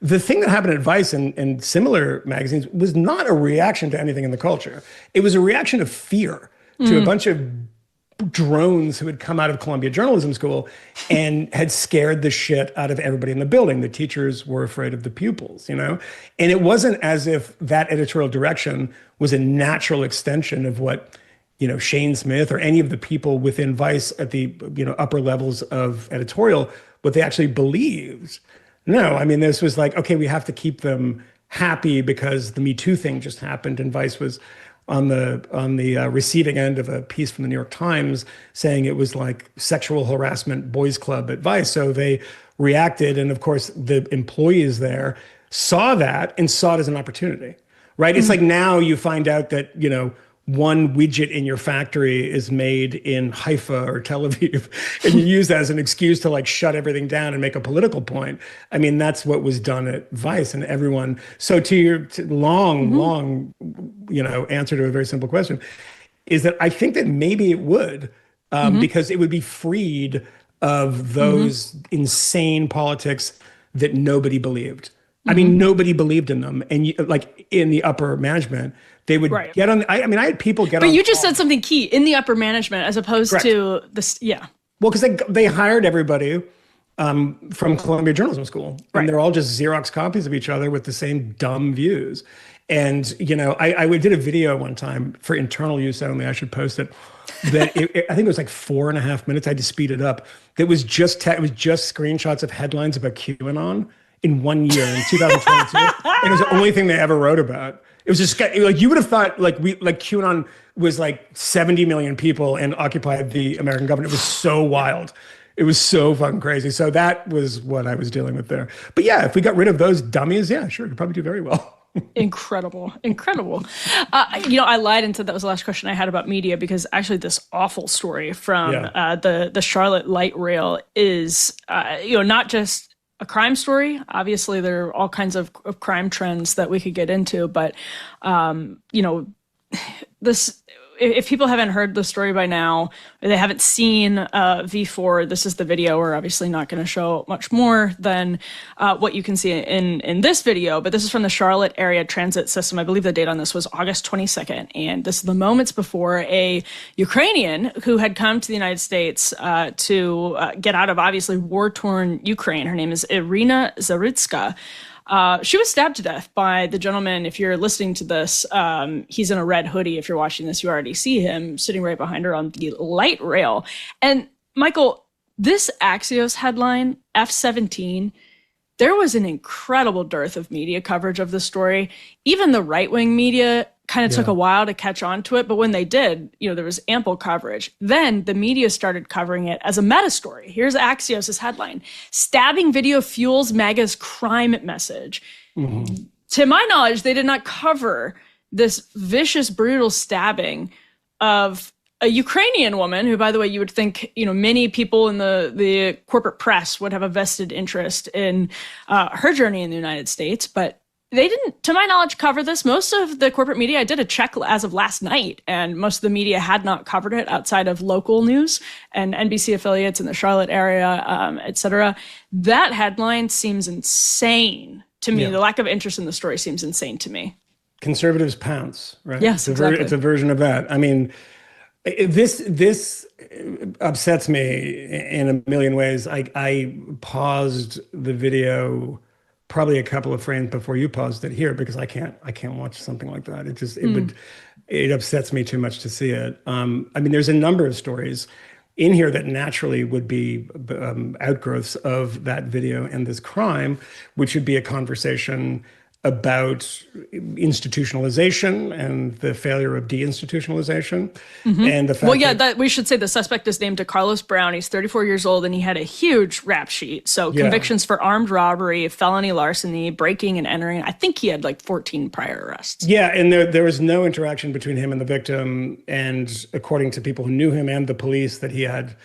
Speaker 2: The thing that happened at Vice and similar magazines was not a reaction to anything in the culture. It was a reaction of fear to a bunch of drones who had come out of Columbia Journalism School and had scared the shit out of everybody in the building. The teachers were afraid of the pupils, you know? And it wasn't as if that editorial direction was a natural extension of what, you know, Shane Smith or any of the people within Vice at the, you know, upper levels of editorial, what they actually believed. No, I mean, this was like, okay, we have to keep them happy because the Me Too thing just happened, and Vice was on the receiving end of a piece from the New York Times saying it was like sexual harassment boys club at Vice. So they reacted, and of course the employees there saw that and saw it as an opportunity, right? It's like now you find out that, you know, one widget in your factory is made in Haifa or Tel Aviv, and you use that as an excuse to like shut everything down and make a political point. I mean, that's what was done at Vice, and everyone. So to your long, you know, answer to a very simple question is that I think that maybe it would, because it would be freed of those insane politics that nobody believed. I mean, nobody believed in them, and like in the upper management. They would get on. I mean, I had people get on.
Speaker 1: But you just said something key in the upper management as opposed to this. Yeah.
Speaker 2: Well, because they hired everybody from Columbia Journalism School, and they're all just Xerox copies of each other with the same dumb views. And you know, I did a video one time for internal use only. I should post it. That I think it was like 4.5 minutes. I had to speed it up. It was just screenshots of headlines about QAnon in 1 year in 2022. And it was the only thing they ever wrote about. It was just like, you would have thought like QAnon was like 70 million people and occupied the American government. It was so wild. It was so fucking crazy. So that was what I was dealing with there. But yeah, if we got rid of those dummies, yeah, sure, could probably do very well.
Speaker 1: Incredible. You know, I lied and said that was the last question I had about media, because actually this awful story from the Charlotte light rail is, you know, not just a crime story. Obviously, there are all kinds of crime trends that we could get into, but you know, this. If people haven't heard the story by now, or they haven't seen V4, this is the video. We're obviously not going to show much more than what you can see in this video, but this is from the Charlotte area transit system. I believe the date on this was August 22nd, and this is the moments before a Ukrainian who had come to the United States to get out of obviously war-torn Ukraine. Her name is Irina Zaritska. She was stabbed to death by the gentleman. If you're listening to this, he's in a red hoodie. If you're watching this, you already see him sitting right behind her on the light rail. And Michael, this Axios headline, F-17, there was an incredible dearth of media coverage of the story. Even the right-wing media kind of took a while to catch on to it, but when they did, you know, there was ample coverage. Then the media started covering it as a meta story. Here's Axios' headline: "Stabbing video fuels MAGA's crime message." To my knowledge, they did not cover this vicious, brutal stabbing of a Ukrainian woman who, by the way, you would think, you know, many people in the corporate press would have a vested interest in her journey in the United States, but they didn't, to my knowledge, cover this. Most of the corporate media, I did a check as of last night, and most of the media had not covered it outside of local news and NBC affiliates in the Charlotte area, et cetera. That headline seems insane to me. The lack of interest in the story seems insane to me.
Speaker 2: Conservatives pounce, right?
Speaker 1: Yes, exactly.
Speaker 2: It's a version of that. I mean, this upsets me in a million ways. I paused the video probably a couple of frames before you paused it here, because I can't watch something like that. It upsets me too much to see it. I mean, there's a number of stories in here that naturally would be outgrowths of that video and this crime, which would be a conversation about institutionalization and the failure of deinstitutionalization, and the fact
Speaker 1: that we should say the suspect is named Carlos Brown. He's 34 years old, and he had a huge rap sheet. So convictions for armed robbery, felony larceny, breaking and entering. I think he had like 14 prior arrests.
Speaker 2: Yeah, and there was no interaction between him and the victim. And according to people who knew him and the police, that he had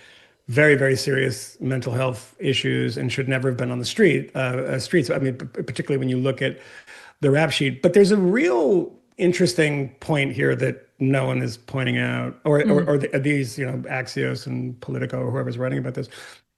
Speaker 2: very, very serious mental health issues and should never have been on the streets. I mean, particularly when you look at the rap sheet. But there's a real interesting point here that no one is pointing out, or these, you know, Axios and Politico or whoever's writing about this,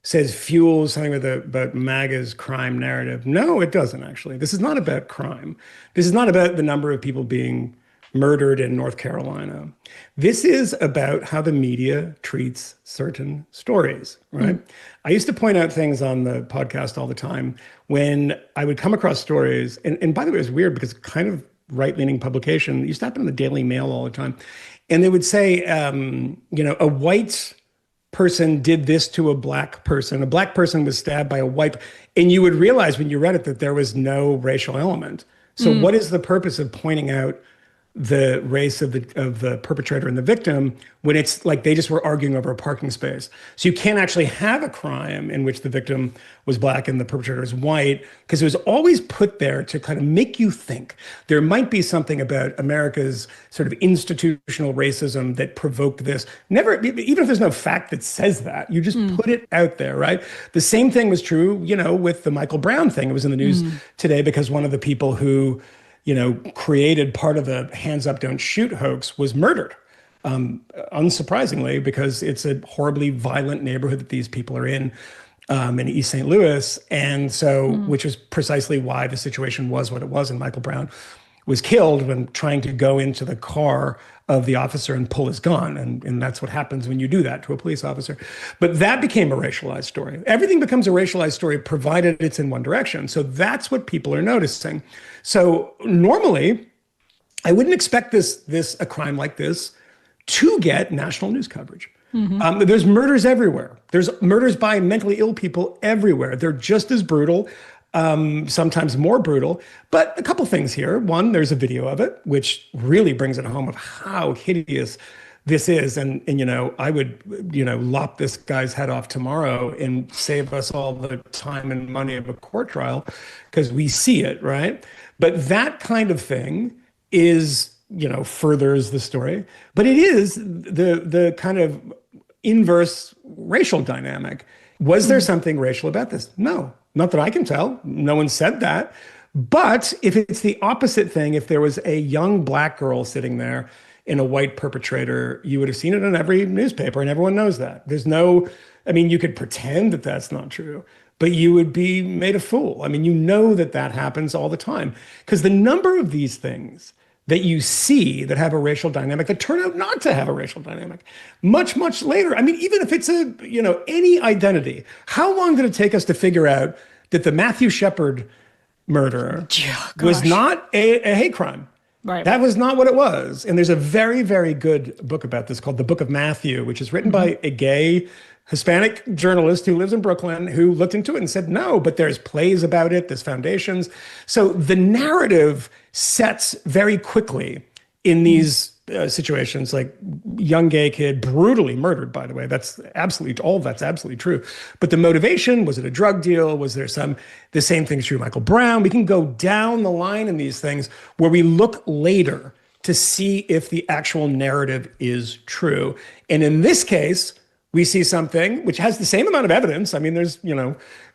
Speaker 2: says fuels something about MAGA's crime narrative. No, it doesn't actually. This is not about crime. This is not about the number of people being murdered in North Carolina. This is about how the media treats certain stories, right? I used to point out things on the podcast all the time when I would come across stories. And by the way, it was weird because kind of right-leaning publication, it used to happen in the Daily Mail all the time. And they would say, a white person did this to a black person. A black person was stabbed by a white, and you would realize when you read it that there was no racial element. So what is the purpose of pointing out the race of the perpetrator and the victim when it's like they just were arguing over a parking space? So you can't actually have a crime in which the victim was black and the perpetrator is white, because it was always put there to kind of make you think there might be something about America's sort of institutional racism that provoked this. Never, even if there's no fact that says that, you just put it out there, right? The same thing was true, with the Michael Brown thing. It was in the news today because one of the people who created part of the hands up, don't shoot hoax was murdered. Unsurprisingly, because it's a horribly violent neighborhood that these people are in East St. Louis. And so, which is precisely why the situation was what it was. And Michael Brown was killed when trying to go into the car of the officer and pull his gun. And that's what happens when you do that to a police officer. But that became a racialized story. Everything becomes a racialized story provided it's in one direction. So that's what people are noticing. So normally, I wouldn't expect a crime like this to get national news coverage. There's murders everywhere. There's murders by mentally ill people everywhere. They're just as brutal, sometimes more brutal. But a couple things here. One, there's a video of it, which really brings it home of how hideous this is. And I would, lop this guy's head off tomorrow and save us all the time and money of a court trial because we see it, right? But that kind of thing is, furthers the story. But it is the kind of inverse racial dynamic. Was there something racial about this? No, not that I can tell. No one said that. But if it's the opposite thing, if there was a young black girl sitting there in a white perpetrator, you would have seen it in every newspaper, and everyone knows that. You could pretend that that's not true, but you would be made a fool. That happens all the time, because the number of these things that you see that have a racial dynamic that turn out not to have a racial dynamic much, much later. Even if it's any identity, how long did it take us to figure out that the Matthew Shepard murder was not a hate crime?
Speaker 1: Right.
Speaker 2: That was not what it was. And there's a very, very good book about this called The Book of Matthew, which is written by a gay Hispanic journalist who lives in Brooklyn, who looked into it and said, no, but there's plays about it, there's foundations. So the narrative sets very quickly in these situations, like young gay kid brutally murdered, by the way. That's absolutely true. But the motivation, was it a drug deal? Was there the same thing is true Michael Brown? We can go down the line in these things where we look later to see if the actual narrative is true. And in this case, we see something which has the same amount of evidence. There's,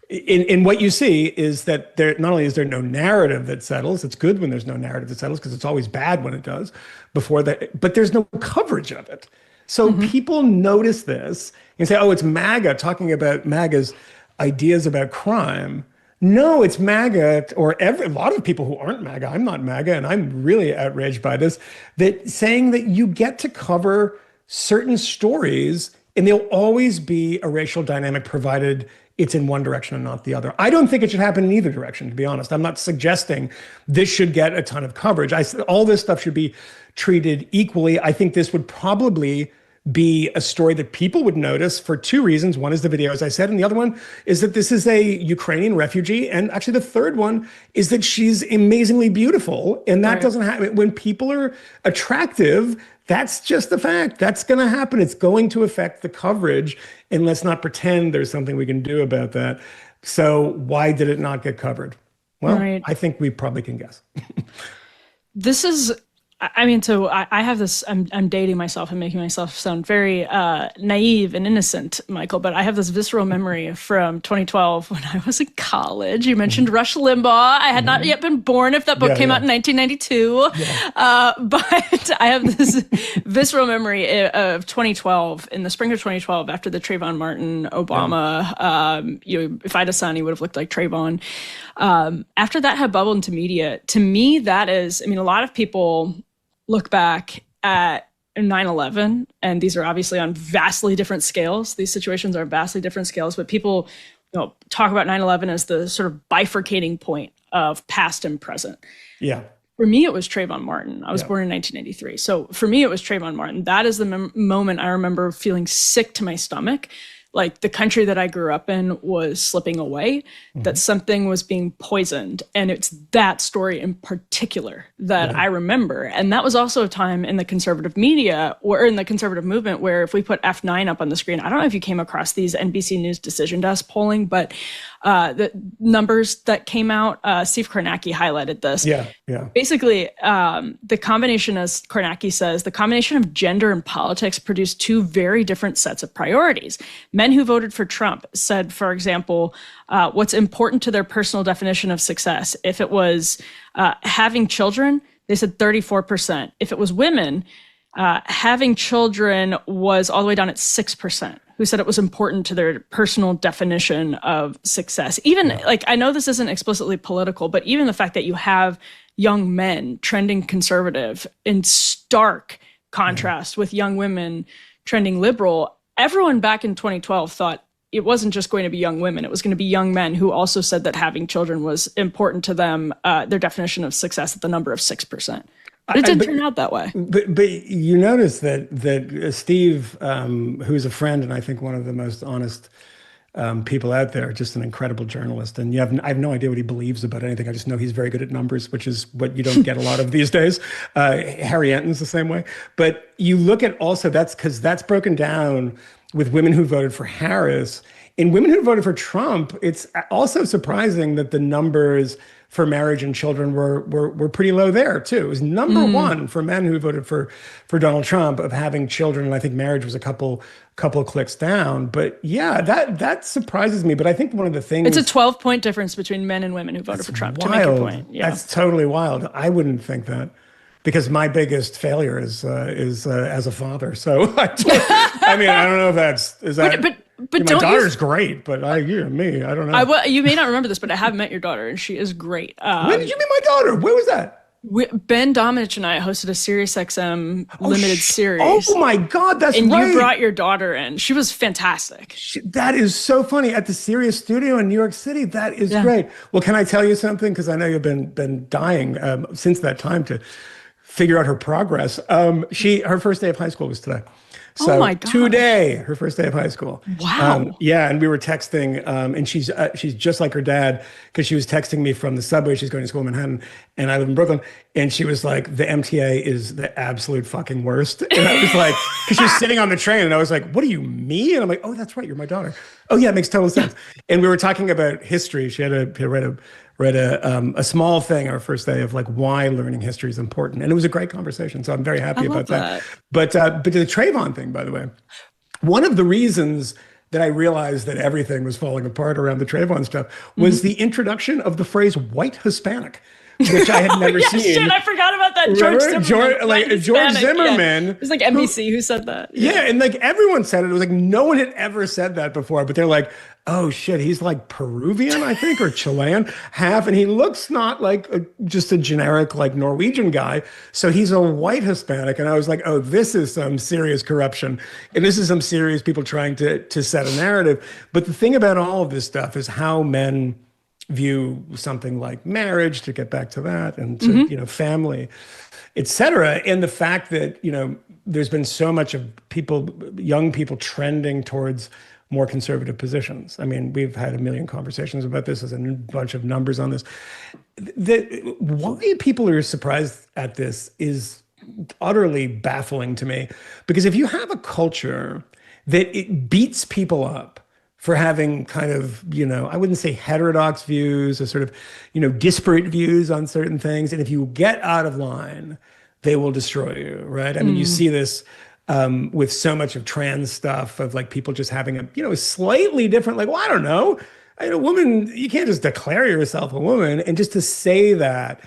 Speaker 2: in what you see is that there not only is there no narrative that settles, it's good when there's no narrative that settles because it's always bad when it does before that, but there's no coverage of it. So people notice this and say, oh, it's MAGA talking about MAGA's ideas about crime. No, it's MAGA or a lot of people who aren't MAGA. I'm not MAGA, and I'm really outraged by this, that saying that you get to cover certain stories and there'll always be a racial dynamic provided it's in one direction and not the other. I don't think it should happen in either direction, to be honest. I'm not suggesting this should get a ton of coverage. All this stuff should be treated equally. I think this would probably be a story that people would notice for two reasons. One is the video, as I said, and the other one is that this is a Ukrainian refugee. And actually the third one is that she's amazingly beautiful. And that doesn't happen. When people are attractive, that's just the fact. That's going to happen. It's going to affect the coverage. And let's not pretend there's something we can do about that. So why did it not get covered? Well, I think we probably can guess.
Speaker 1: This is, so I have this, I'm dating myself and making myself sound very naive and innocent, Michael, but I have this visceral memory from 2012 when I was in college. You mentioned Rush Limbaugh. I had not yet been born if that book came out in 1992. But I have this visceral memory of 2012, in the spring of 2012, after the Trayvon Martin Obama, if I had a son, he would have looked like Trayvon. After that had bubbled into media, to me, that is, a lot of people look back at 9/11, and these are obviously on vastly different scales. These situations are vastly different scales, but people, talk about 9/11 as the sort of bifurcating point of past and present.
Speaker 2: Yeah.
Speaker 1: For me, it was Trayvon Martin. I was born in 1983. So for me, it was Trayvon Martin. That is the moment I remember feeling sick to my stomach. Like the country that I grew up in was slipping away, that something was being poisoned. And it's that story in particular that I remember. And that was also a time in the conservative media or in the conservative movement where if we put F9 up on the screen, I don't know if you came across these NBC News Decision Desk polling, but the numbers that came out, Steve Kornacki highlighted this.
Speaker 2: Yeah.
Speaker 1: Basically, the combination, as Kornacki says, the combination of gender and politics produced two very different sets of priorities. Men who voted for Trump said, for example, what's important to their personal definition of success. If it was having children, they said 34%. If it was women, having children was all the way down at 6%. Who said it was important to their personal definition of success. Even like, I know this isn't explicitly political, but even the fact that you have young men trending conservative in stark contrast with young women trending liberal, everyone back in 2012 thought it wasn't just going to be young women. It was going to be young men who also said that having children was important to them, their definition of success at the number of 6%. But it didn't turn out that way.
Speaker 2: But you notice that Steve, who's a friend and I think one of the most honest people out there, just an incredible journalist. And I have no idea what he believes about anything. I just know he's very good at numbers, which is what you don't get a lot of these days. Harry Enton's the same way. But you look at also, that's because that's broken down with women who voted for Harris. In women who voted for Trump, it's also surprising that the numbers for marriage and children were pretty low there too. It was number one for men who voted for Donald Trump of having children, and I think marriage was a couple of clicks down. But yeah, that surprises me. But I think one of the things,
Speaker 1: it's a 12-point difference between men and women who voted for Trump.
Speaker 2: Wild.
Speaker 1: To make your point, yeah.
Speaker 2: That's totally wild. I wouldn't think that, because my biggest failure is as a father. So I mean, I don't know if is that.
Speaker 1: But
Speaker 2: my daughter's great, but I don't know.
Speaker 1: You may not remember this, but I have met your daughter, and she is great.
Speaker 2: When did you meet my daughter? Where was that?
Speaker 1: Ben Domenech and I hosted a SiriusXM limited series.
Speaker 2: Oh my God, that's
Speaker 1: and
Speaker 2: right.
Speaker 1: And you brought your daughter in. She was fantastic.
Speaker 2: That is so funny. At the Sirius studio in New York City. That is great. Well, can I tell you something? Because I know you've been dying since that time to figure out her progress. Her first day of high school was today. So
Speaker 1: oh my God.
Speaker 2: Today, her first day of high school.
Speaker 1: Wow.
Speaker 2: Yeah, and we were texting, and she's just like her dad, because she was texting me from the subway. She's going to school in Manhattan, and I live in Brooklyn. And she was like, the MTA is the absolute fucking worst. And I was like, because she was sitting on the train, and I was like, what do you mean? And I'm like, oh, that's right, you're my daughter. Oh yeah, it makes total sense. And we were talking about history. She had read a small thing our first day of like why learning history is important, and it was a great conversation. So I'm very happy about that. But the Trayvon thing, by the way, one of the reasons that I realized that everything was falling apart around the Trayvon stuff was the introduction of the phrase "white Hispanic," which I had never seen.
Speaker 1: Shit, I forgot about that. George
Speaker 2: Zimmerman.
Speaker 1: Yeah. It was like NBC who said that.
Speaker 2: Yeah, and like everyone said it. It was like no one had ever said that before. But they're like, oh shit, he's like Peruvian, I think, or Chilean, half, and he looks not like just a generic like Norwegian guy. So he's a white Hispanic, and I was like, oh, this is some serious corruption, and this is some serious people trying to set a narrative. But the thing about all of this stuff is how men view something like marriage, to get back to that, and to, family, et cetera. And the fact that, there's been so much of young people trending towards more conservative positions. I mean, we've had a million conversations about this. There's a bunch of numbers on this. Why people are surprised at this is utterly baffling to me. Because if you have a culture that it beats people up for having kind of, I wouldn't say heterodox views, or sort of, disparate views on certain things. And if you get out of line, they will destroy you, right? I mean, you see this with so much of trans stuff, of like people just having a slightly different, like, well, I don't know. A woman, you can't just declare yourself a woman. And just to say that,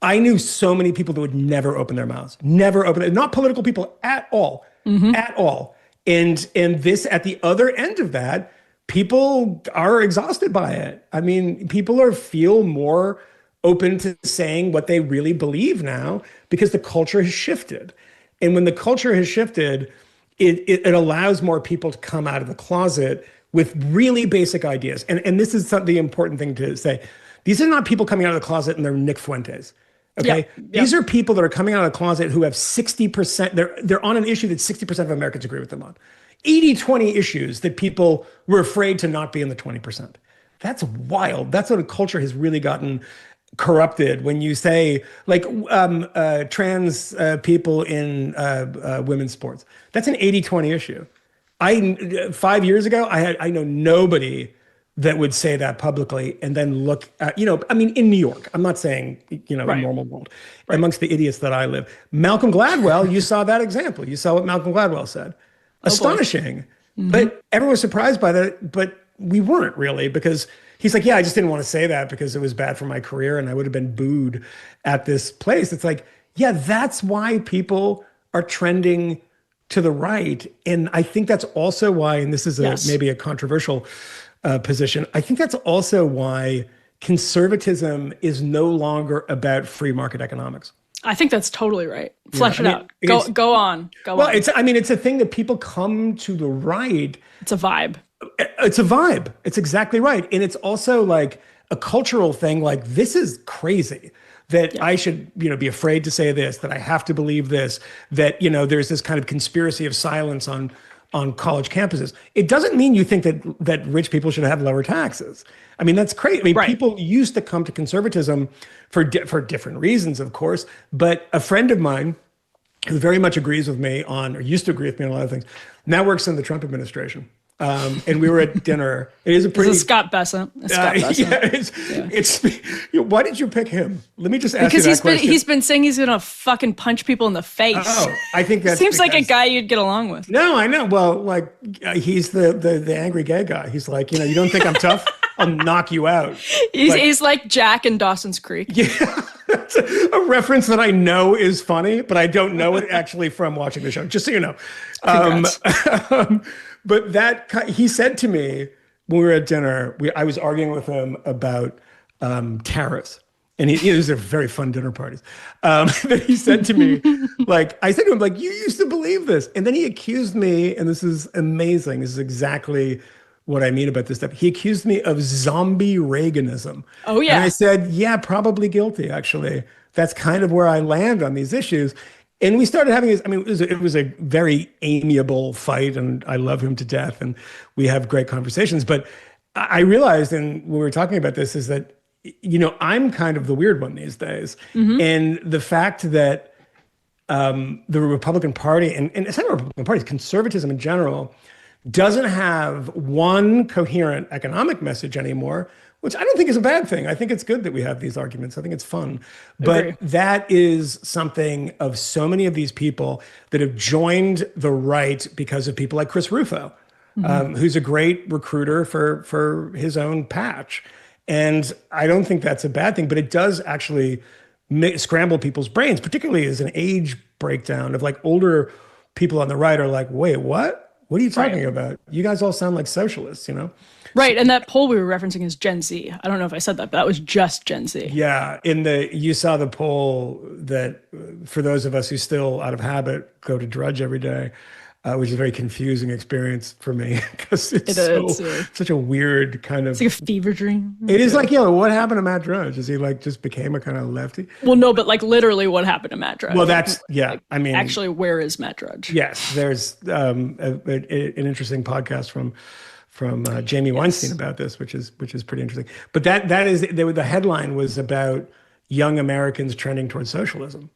Speaker 2: I knew so many people that would never open their mouths, not political people at all, at all. And this, at the other end of that, people are exhausted by it. I mean, people feel more open to saying what they really believe now because the culture has shifted. And when the culture has shifted, it allows more people to come out of the closet with really basic ideas. And this is the important thing to say. These are not people coming out of the closet and they're Nick Fuentes. Okay.
Speaker 1: Yep.
Speaker 2: These are people that are coming out of the closet who have 60%. They're on an issue that 60% of Americans agree with them on. 80-20 issues that people were afraid to not be in the 20%. That's wild. That's what a culture has really gotten corrupted when you say like trans people in women's sports. That's an 80-20 issue. 5 years ago, I know nobody that would say that publicly and then look at, I mean, in New York, I'm not saying, in normal world, amongst the idiots that I live. Malcolm Gladwell, you saw that example. You saw what Malcolm Gladwell said. Astonishing. But everyone was surprised by that, but we weren't really, because he's like, yeah, I just didn't want to say that because it was bad for my career and I would have been booed at this place. It's like, yeah, that's why people are trending to the right. And I think that's also why, and this is maybe a controversial position, I think that's also why conservatism is no longer about free market economics.
Speaker 1: I think that's totally right. Flesh it out. Go on.
Speaker 2: Well, it's a thing that people come to the right.
Speaker 1: It's a vibe.
Speaker 2: It's a vibe. It's exactly right. And it's also like a cultural thing. Like, this is crazy that I should, be afraid to say this, that I have to believe this, that, there's this kind of conspiracy of silence on college campuses. It doesn't mean you think that rich people should have lower taxes. I mean, that's crazy. I mean, people used to come to conservatism for different reasons, of course. But a friend of mine who very much agrees with me or used to agree with me on a lot of things, now works in the Trump administration. And we were at dinner. It is a pretty.
Speaker 1: This is Scott Bessent.
Speaker 2: It's why did you pick him? Let me just ask you that question.
Speaker 1: He's been saying he's gonna fucking punch people in the face.
Speaker 2: Oh, I think that
Speaker 1: seems like a guy you'd get along with.
Speaker 2: No, I know. Well, like he's the angry gay guy. He's like, you don't think I'm tough? I'll knock you out.
Speaker 1: He's like Jack in Dawson's Creek. Yeah.
Speaker 2: That's a reference that I know is funny, but I don't know it actually from watching the show. Just so you know. But he said to me when we were at dinner, I was arguing with him about tariffs. And these are very fun dinner parties. That he said to me, I said to him, you used to believe this. And then he accused me, and this is amazing. This is exactly what I mean about this stuff. He accused me of zombie Reaganism.
Speaker 1: Oh, yeah.
Speaker 2: And I said, yeah, probably guilty, actually. That's kind of where I land on these issues. And we started having this, it was a very amiable fight, and I love him to death, and we have great conversations. But I realized, and when we were talking about this, is that, I'm kind of the weird one these days. Mm-hmm. And the fact that the Republican Party, and it's not the Republican Party, it's conservatism in general, doesn't have one coherent economic message anymore, which I don't think is a bad thing. I think it's good that we have these arguments. I think it's fun. But that is something of so many of these people that have joined the right because of people like Chris Rufo, who's a great recruiter for his own patch. And I don't think that's a bad thing, but it does actually scramble people's brains, particularly as an age breakdown of older people on the right are like, wait, what? What are you talking about? You guys all sound like socialists,
Speaker 1: Right, and that poll we were referencing is Gen Z. I don't know if I said that, but that was just Gen Z.
Speaker 2: Yeah, you saw the poll that for those of us who still, out of habit, go to Drudge every day, which is a very confusing experience for me because it's such a weird kind of.
Speaker 1: It's like a fever dream.
Speaker 2: It is what happened to Matt Drudge? Is he just became a kind of lefty?
Speaker 1: Well, no, but literally what happened to Matt Drudge?
Speaker 2: Well, that's
Speaker 1: actually, where is Matt Drudge?
Speaker 2: Yes, there's an interesting podcast from Jamie Weinstein about this, which is pretty interesting. But the headline was about young Americans trending towards socialism.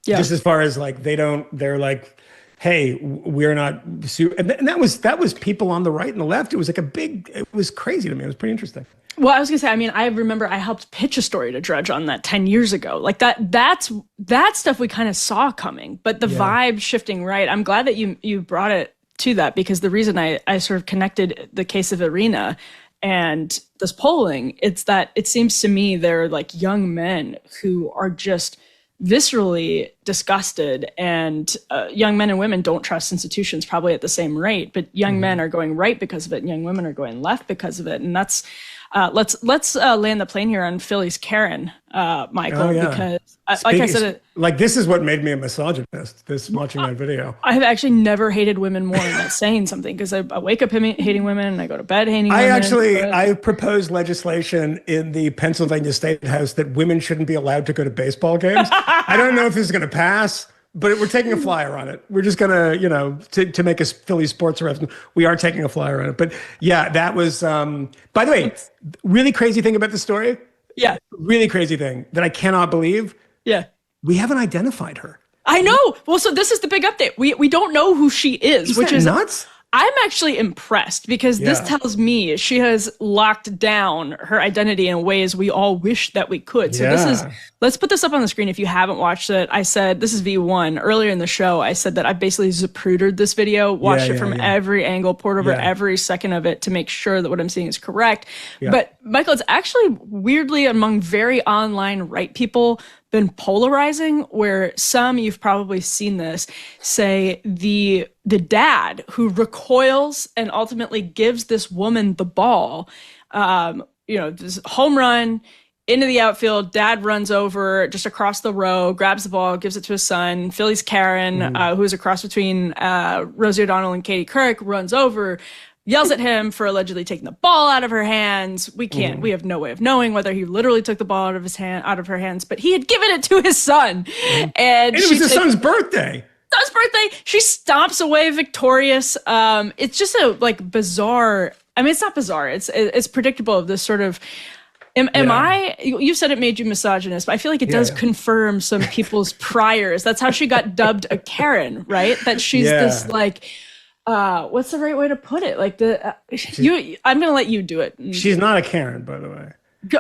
Speaker 2: Yeah. Just as far as they're like, hey, we're not, and that was people on the right and the left. It was it was crazy to me. It was pretty interesting.
Speaker 1: Well, I was gonna say, I remember I helped pitch a story to Drudge on that 10 years ago. That stuff we kind of saw coming, but the vibe shifting right. I'm glad that you brought it to that, because the reason I sort of connected the case of Irina and this polling, it's that it seems to me they're young men who are just viscerally disgusted, and young men and women don't trust institutions probably at the same rate, but young men are going right because of it and young women are going left because of it. And that's, Let's land the plane here on Philly's Karen, Michael, because like I said,
Speaker 2: like this is what made me a misogynist. Watching that video,
Speaker 1: I have actually never hated women more than that's saying something, because I wake up hating women and I go to bed hating women.
Speaker 2: I proposed legislation in the Pennsylvania State House that women shouldn't be allowed to go to baseball games. I don't know if this is going to pass, but we're taking a flyer on it. We're just gonna, to make a Philly sports reference, we are taking a flyer on it. But yeah, that was. By the way, really crazy thing about the story.
Speaker 1: Yeah,
Speaker 2: really crazy thing that I cannot believe.
Speaker 1: Yeah,
Speaker 2: we haven't identified her.
Speaker 1: I know. Well, so this is the big update. We don't know who she is, which is
Speaker 2: nuts.
Speaker 1: I'm actually impressed, because this tells me she has locked down her identity in ways we all wish that we could. So let's put this up on the screen if you haven't watched it. I said, this is V1. Earlier in the show, I said that I basically zaprudered this video, watched it from every angle, poured over every second of it to make sure that what I'm seeing is correct. Yeah. But Michael, it's actually weirdly among very online right people been polarizing, where some, you've probably seen this, say the dad who recoils and ultimately gives this woman the ball, this home run into the outfield, dad runs over just across the row, grabs the ball, gives it to his son. Philly's Karen, who is a cross between Rosie O'Donnell and Katie Couric, runs over, yells at him for allegedly taking the ball out of her hands. We have no way of knowing whether he literally took the ball out of her hands, but he had given it to his son. And
Speaker 2: it was his son's birthday.
Speaker 1: Son's birthday. She stomps away victorious. It's just a bizarre. I mean, it's not bizarre. It's predictable of this sort of. You said it made you misogynist, but I feel like it does confirm some people's priors. That's how she got dubbed a Karen, right? That she's this what's the right way to put it? I'm going to let you do it.
Speaker 2: She's not a Karen, by the way.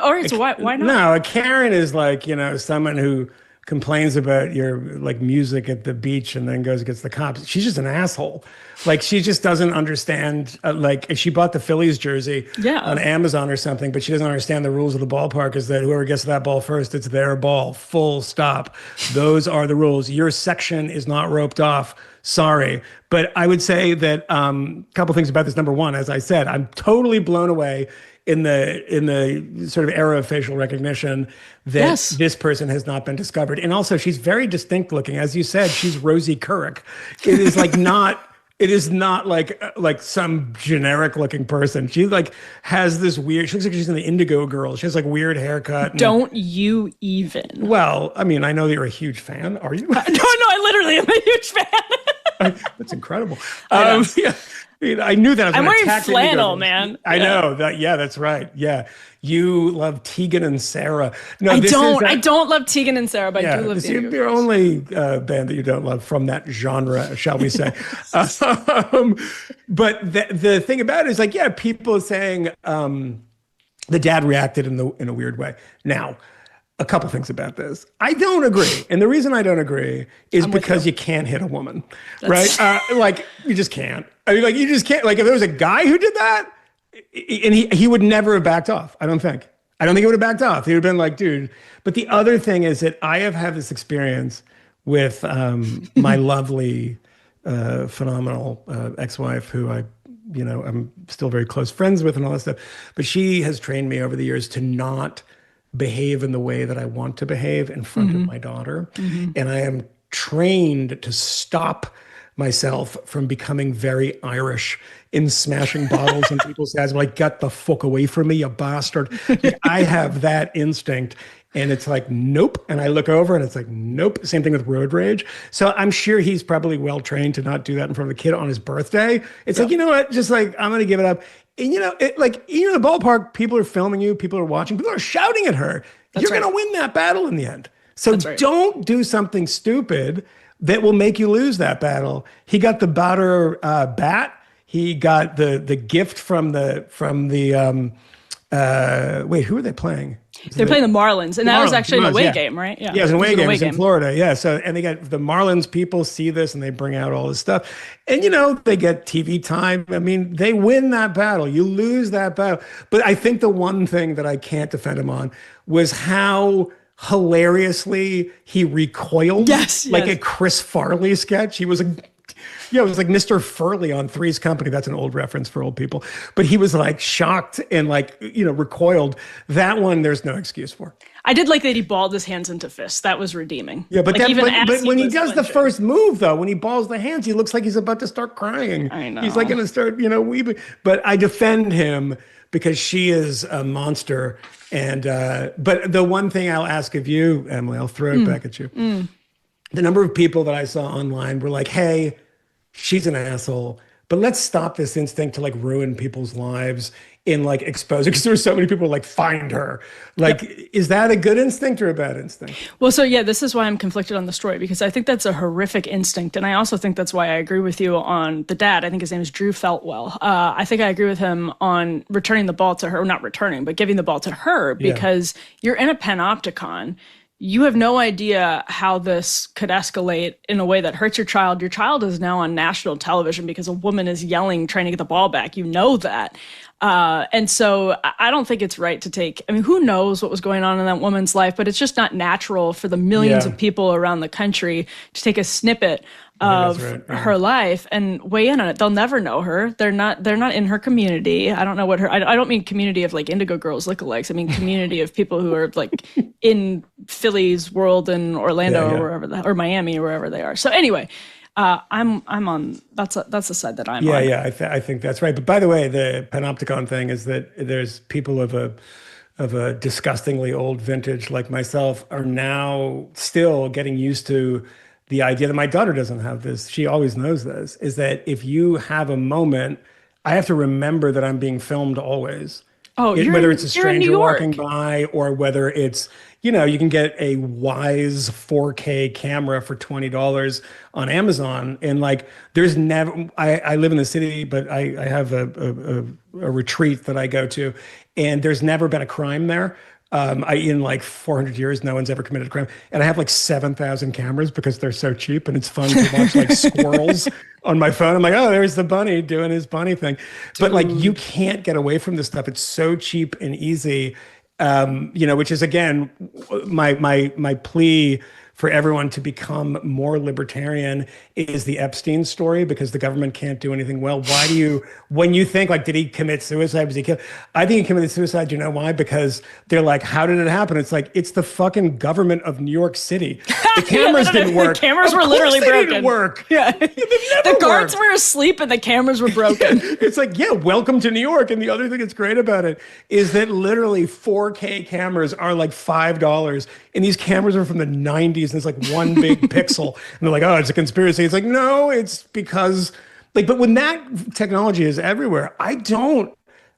Speaker 1: All right, so why not?
Speaker 2: No, a Karen is someone who complains about your music at the beach and then goes and gets the cops. She's just an asshole. She just doesn't understand. If she bought the Phillies jersey on Amazon or something, but she doesn't understand the rules of the ballpark is that whoever gets to that ball first, it's their ball. Full stop. Those are the rules. Your section is not roped off. Sorry. But I would say that a couple things about this. Number one, as I said, I'm totally blown away in the sort of era of facial recognition that this person has not been discovered. And also, she's very distinct looking. As you said, she's Rosie Couric. It is not. It is not like some generic looking person. She has this weird. She looks like she's in the Indigo Girls. She has weird haircut.
Speaker 1: Don't you even?
Speaker 2: Well, I mean, I know that you're a huge fan. Are you?
Speaker 1: No, I literally am a huge fan.
Speaker 2: That's incredible. I knew that.
Speaker 1: I'm wearing flannel, man.
Speaker 2: I know that. Yeah, that's right. Yeah. You love Tegan and Sarah. No,
Speaker 1: I don't love Tegan and Sarah, but I do love
Speaker 2: Tegan. Your only band that you don't love from that genre, shall we say. But the thing about it is people are saying the dad reacted in a weird way. Now, a couple things about this. I don't agree. And the reason I don't agree is because you can't hit a woman, right? You just can't. I mean, you just can't. If there was a guy who did that, and he would never have backed off, I don't think. I don't think he would have backed off. He would have been like, dude. But the other thing is that I have had this experience with my lovely, phenomenal ex-wife who I'm still very close friends with and all that stuff. But she has trained me over the years to not behave in the way that I want to behave in front of my daughter. And I am trained to stop myself from becoming very Irish in smashing bottles in people's heads. Get the fuck away from me, you bastard. I have that instinct. And it's nope. And I look over and it's nope. Same thing with road rage. So I'm sure he's probably well trained to not do that in front of the kid on his birthday. It's you know what? Just I'm going to give it up. And in the ballpark, people are filming you, people are watching, people are shouting at her. You're going to win that battle in the end. So don't do something stupid that will make you lose that battle. He got the batter bat. He got the gift from the wait, who are they playing?
Speaker 1: They're playing the Marlins, and that was actually an away game, right?
Speaker 2: Yeah, it was an away game. It was in Florida. Yeah, so and they got the Marlins people see this and they bring out all this stuff, and they get TV time. I mean, they win that battle. You lose that battle, but I think the one thing that I can't defend him on was how hilariously he recoiled, like a Chris Farley sketch. He was Yeah, it was like Mr. Furley on Three's Company. That's an old reference for old people. But he was like shocked and like, recoiled. That one, there's no excuse for.
Speaker 1: I did like that he balled his hands into fists. That was redeeming.
Speaker 2: Yeah, but,
Speaker 1: like
Speaker 2: but when he does the first move, though, when he balls the hands, he looks like he's about to start crying.
Speaker 1: I know.
Speaker 2: He's like going to start, weeping. But I defend him because she is a monster. And but the one thing I'll ask of you, Emily, I'll throw it back at you. The number of people that I saw online were like, hey, she's an asshole, but let's stop this instinct to like ruin people's lives in like exposing, because there were so many people like, find her. Like, is that a good instinct or a bad instinct?
Speaker 1: Well, so yeah, this is why I'm conflicted on the story, because I think that's a horrific instinct. And I also think that's why I agree with you on the dad. I think his name is Drew Feltwell. I think I agree with him on returning the ball to her, not returning, but giving the ball to her, because you're in a panopticon. You have no idea how this could escalate in a way that hurts your child. Your child is now on national television because a woman is yelling, trying to get the ball back. You know that. And so I don't think it's right to take, I mean, who knows what was going on in that woman's life, but it's just not natural for the millions of people around the country to take a snippet of her life and weigh in on it. They'll never know her. They're not in her community. I don't know what her, I don't mean community of like Indigo Girls lookalikes. I mean community of people who are like in Phillies world in Orlando or wherever, or Miami or wherever they are. So anyway, I'm on, that's the side that I'm on.
Speaker 2: Yeah, I think that's right. But by the way, the panopticon thing is that there's people of a disgustingly old vintage like myself are now still getting used to the idea that my daughter doesn't have this. She always knows this, is that if you have a moment, I have to remember that I'm being filmed always.
Speaker 1: Oh,
Speaker 2: whether it's a stranger walking by or whether it's, you can get a Wise 4K camera for $20 on Amazon. And like, there's never, I live in the city, but I have a retreat that I go to, and there's never been a crime there. In like 400 years, no one's ever committed a crime. And I have like 7,000 cameras because they're so cheap, and it's fun to watch like squirrels on my phone. I'm like, oh, there's the bunny doing his bunny thing. But like, you can't get away from this stuff. It's so cheap and easy, which is, again, my plea for everyone to become more libertarian is the Epstein story, because the government can't do anything well. Why do you, when you think like, did he commit suicide? Was he killed? I think he committed suicide. You know why? Because they're like, how did it happen? It's like, it's the fucking government of New York City. The cameras didn't work.
Speaker 1: The cameras were literally broken.
Speaker 2: Didn't work.
Speaker 1: Yeah. The guards were asleep and the cameras were broken.
Speaker 2: It's like, yeah, welcome to New York. And the other thing that's great about it is that literally 4K cameras are like $5. And these cameras are from the 90s. And it's like one big pixel. And they're like, oh, it's a conspiracy. It's like, no, it's because like, but when that technology is everywhere, I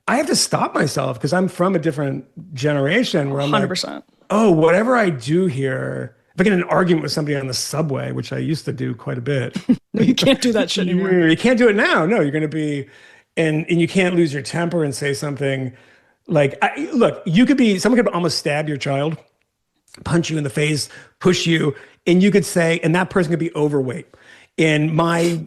Speaker 2: have to stop myself because I'm from a different generation where I'm
Speaker 1: 100%.
Speaker 2: like, oh, whatever I do here, if I get in an argument with somebody on the subway, which I used to do quite a bit.
Speaker 1: No, you can't do that shit anymore.
Speaker 2: You can't do it now. No, you're going to be, and you can't lose your temper and say something like, look, someone could almost stab your child, punch you in the face, push you, and you could say, and that person could be overweight. And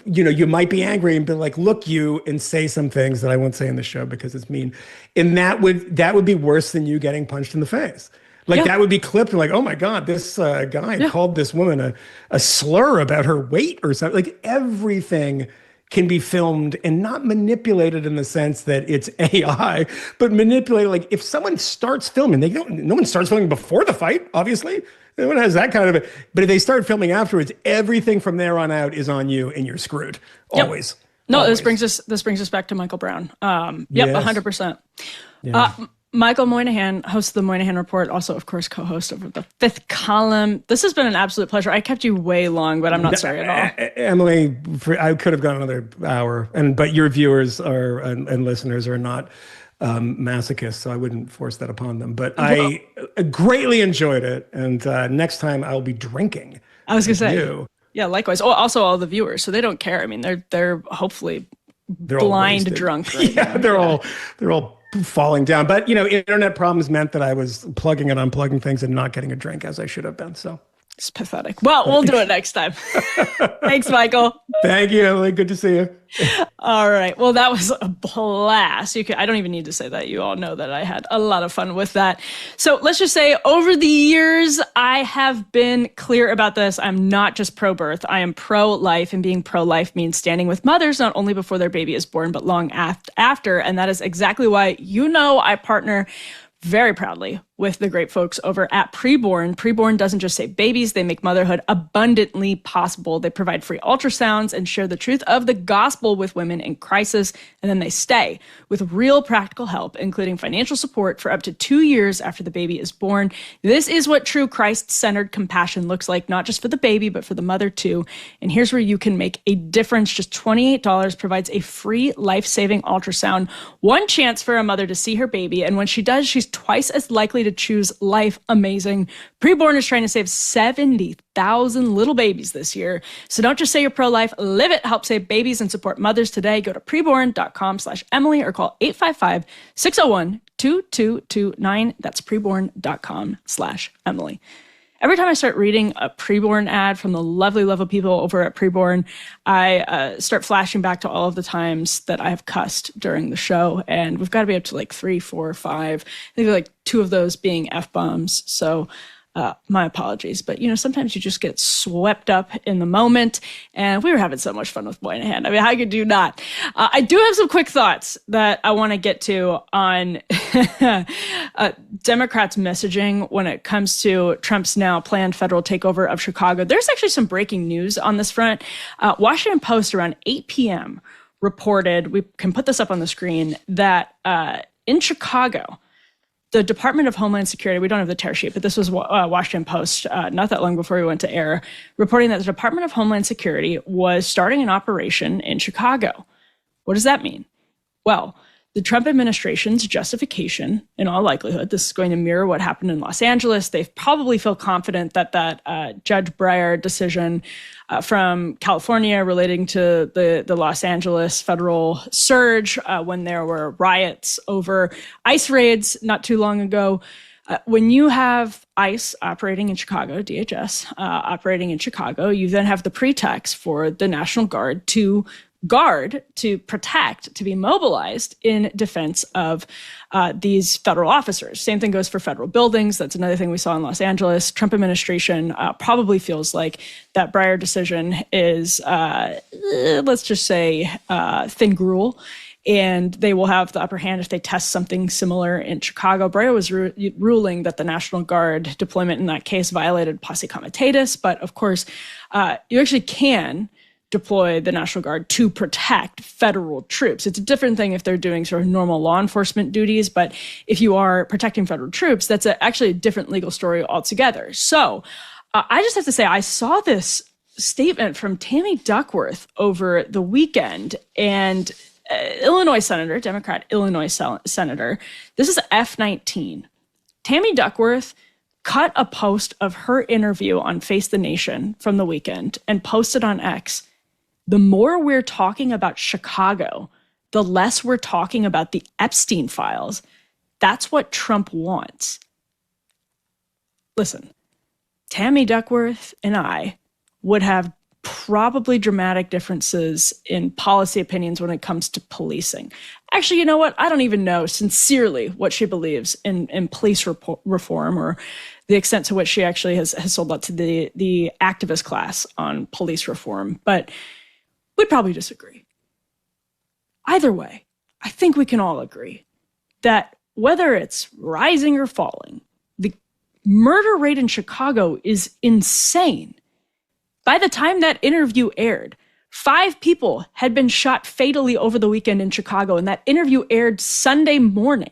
Speaker 2: you might be angry and be like, look, and say some things that I won't say in the show because it's mean. And that would be worse than you getting punched in the face. Like that would be clipped and like, oh my God, this guy called this woman a slur about her weight or something. Like everything can be filmed and not manipulated in the sense that it's AI, but manipulated. Like if someone starts filming, no one starts filming before the fight, obviously. No one has that kind of it. But if they start filming afterwards, everything from there on out is on you and you're screwed. Always.
Speaker 1: Yep. No,
Speaker 2: Always.
Speaker 1: This brings us back to Michael Brown. Yep,
Speaker 2: Yes.
Speaker 1: 100%.
Speaker 2: Yeah.
Speaker 1: Michael Moynihan, host of the Moynihan Report, also, of course, co-host of the Fifth Column. This has been an absolute pleasure. I kept you way long, but I'm not sorry at all.
Speaker 2: Emily, I could have gone another hour, but your viewers and listeners are not masochists, so I wouldn't force that upon them. But I greatly enjoyed it, and next time I'll be drinking.
Speaker 1: I was going to say, yeah, likewise. Oh, also all the viewers, so they don't care. I mean, they're hopefully blind drunk. Right now.
Speaker 2: they're all falling down. But internet problems meant that I was plugging and unplugging things and not getting a drink as I should have been. So
Speaker 1: It's pathetic. Well, we'll do it next time. Thanks, Michael.
Speaker 2: Thank you, Emily. Good to see you.
Speaker 1: All right. Well, that was a blast. I don't even need to say that. You all know that I had a lot of fun with that. So let's just say over the years, I have been clear about this. I'm not just pro-birth. I am pro-life, and being pro-life means standing with mothers not only before their baby is born, but long after. And that is exactly why, I partner very proudly with the great folks over at Preborn. Preborn doesn't just save babies, they make motherhood abundantly possible. They provide free ultrasounds and share the truth of the gospel with women in crisis, and then they stay with real practical help, including financial support for up to 2 years after the baby is born. This is what true Christ-centered compassion looks like, not just for the baby, but for the mother too. And here's where you can make a difference. Just $28 provides a free life-saving ultrasound, one chance for a mother to see her baby, and when she does, she's twice as likely to choose life. Amazing. Preborn is trying to save 70,000 little babies this year. So don't just say you're pro-life, live it. Help save babies and support mothers today. Go to preborn.com/Emily or call 855-601-2229. That's preborn.com/Emily. Every time I start reading a Preborn ad from the lovely, lovely people over at Preborn, I start flashing back to all of the times that I have cussed during the show. And we've got to be up to like 3, 4, 5. I think like 2 of those being F-bombs. So my apologies. But, sometimes you just get swept up in the moment. And we were having so much fun with Moynihan. I mean, how could you not? I do have some quick thoughts that I want to get to on Democrats' messaging when it comes to Trump's now planned federal takeover of Chicago. There's actually some breaking news on this front. Washington Post around 8 p.m. reported, we can put this up on the screen, that in Chicago, the Department of Homeland Security, we don't have the tear sheet, but this was Washington Post not that long before we went to air, reporting that the Department of Homeland Security was starting an operation in Chicago. What does that mean? Well, the Trump administration's justification, in all likelihood, this is going to mirror what happened in Los Angeles. They probably feel confident that Judge Breyer decision from California relating to the Los Angeles federal surge when there were riots over ICE raids not too long ago. When you have ICE operating in Chicago, DHS operating in Chicago, you then have the pretext for the National Guard to protect, to be mobilized in defense of these federal officers. Same thing goes for federal buildings. That's another thing we saw in Los Angeles. Trump administration probably feels like that Breyer decision is, let's just say, thin gruel. And they will have the upper hand if they test something similar in Chicago. Breyer was ruling that the National Guard deployment in that case violated posse comitatus. But of course, you actually can deploy the National Guard to protect federal troops. It's a different thing if they're doing sort of normal law enforcement duties, but if you are protecting federal troops, that's actually a different legal story altogether. So I just have to say, I saw this statement from Tammy Duckworth over the weekend, and Illinois Senator, Democrat Illinois Senator, this is F-19. Tammy Duckworth cut a post of her interview on Face the Nation from the weekend and posted on X. The more we're talking about Chicago, the less we're talking about the Epstein files. That's what Trump wants. Listen, Tammy Duckworth and I would have probably dramatic differences in policy opinions when it comes to policing. Actually, you know what? I don't even know sincerely what she believes in police reform or the extent to which she actually has sold out to the activist class on police reform. But we'd probably disagree. Either way, I think we can all agree that whether it's rising or falling, the murder rate in Chicago is insane. By the time that interview aired, 5 people had been shot fatally over the weekend in Chicago, and that interview aired Sunday morning.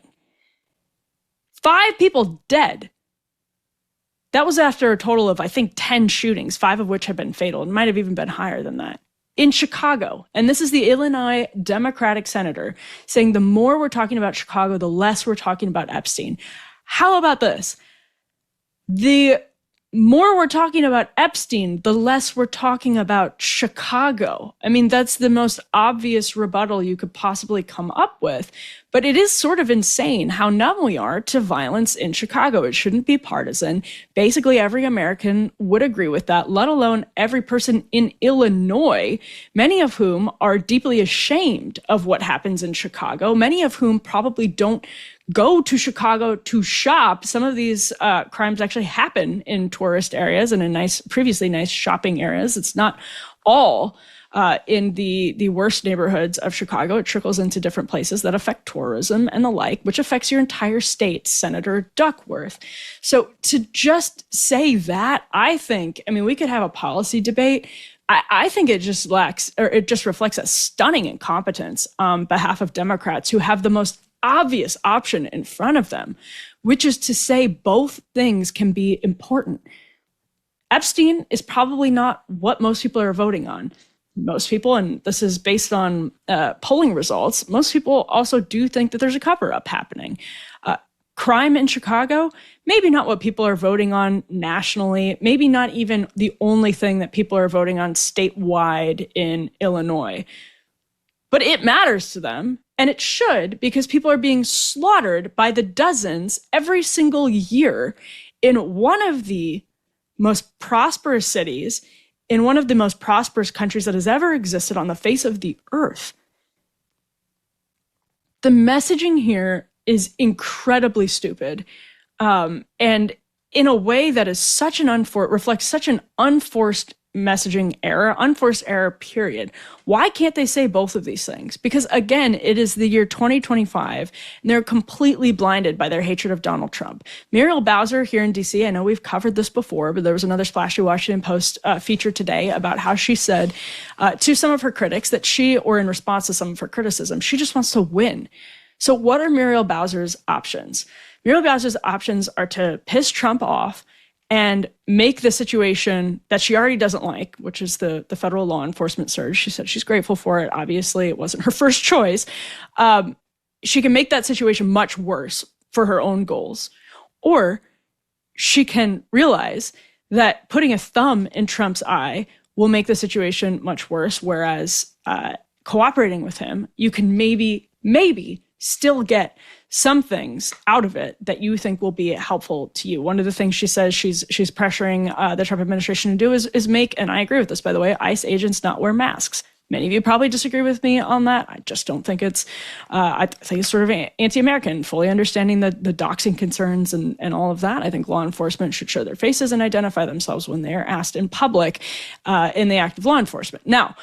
Speaker 1: 5 people dead. That was after a total of, I think, 10 shootings, 5 of which have been fatal. It might have even been higher than that. In Chicago, and this is the Illinois Democratic senator saying the more we're talking about Chicago, the less we're talking about Epstein. How about this? The more we're talking about Epstein, the less we're talking about Chicago. I mean, that's the most obvious rebuttal you could possibly come up with. But it is sort of insane how numb we are to violence in Chicago. It shouldn't be partisan. Basically, every American would agree with that, let alone every person in Illinois, many of whom are deeply ashamed of what happens in Chicago, many of whom probably don't go to Chicago to shop. Some of these crimes actually happen in tourist areas and in previously nice shopping areas. It's not all in the worst neighborhoods of Chicago. It trickles into different places that affect tourism and the like, which affects your entire state, Senator Duckworth. So to just say that, I mean, we could have a policy debate. I think it just reflects a stunning incompetence on behalf of Democrats who have the most obvious option in front of them, which is to say both things can be important. Epstein is probably not what most people are voting on. Most people, and this is based on polling results, most people also do think that there's a cover-up happening. Crime in Chicago, maybe not what people are voting on nationally, maybe not even the only thing that people are voting on statewide in Illinois. But it matters to them, and it should, because people are being slaughtered by the dozens every single year in one of the most prosperous cities, in one of the most prosperous countries that has ever existed on the face of the earth. The messaging here is incredibly stupid, and in a way that is reflects such an unforced messaging error, unforced error, period. Why can't they say both of these things? Because again, it is the year 2025, and they're completely blinded by their hatred of Donald Trump. Muriel Bowser here in DC, I know we've covered this before, but there was another splashy Washington Post feature today about how she said to some of her critics that or in response to some of her criticism, she just wants to win. So what are Muriel Bowser's options? Muriel Bowser's options are to piss Trump off and make the situation that she already doesn't like, which is the federal law enforcement surge. She said she's grateful for it. Obviously, it wasn't her first choice. She can make that situation much worse for her own goals. Or she can realize that putting a thumb in Trump's eye will make the situation much worse, whereas cooperating with him, you can maybe still get some things out of it that you think will be helpful to you. One of the things she says she's pressuring the Trump administration to do is make, and I agree with this, by the way, ICE agents not wear masks. Many of you probably disagree with me on that. I just don't think I think it's sort of anti-American, fully understanding the doxing concerns and all of that. I think law enforcement should show their faces and identify themselves when they are asked in public in the act of law enforcement. Now,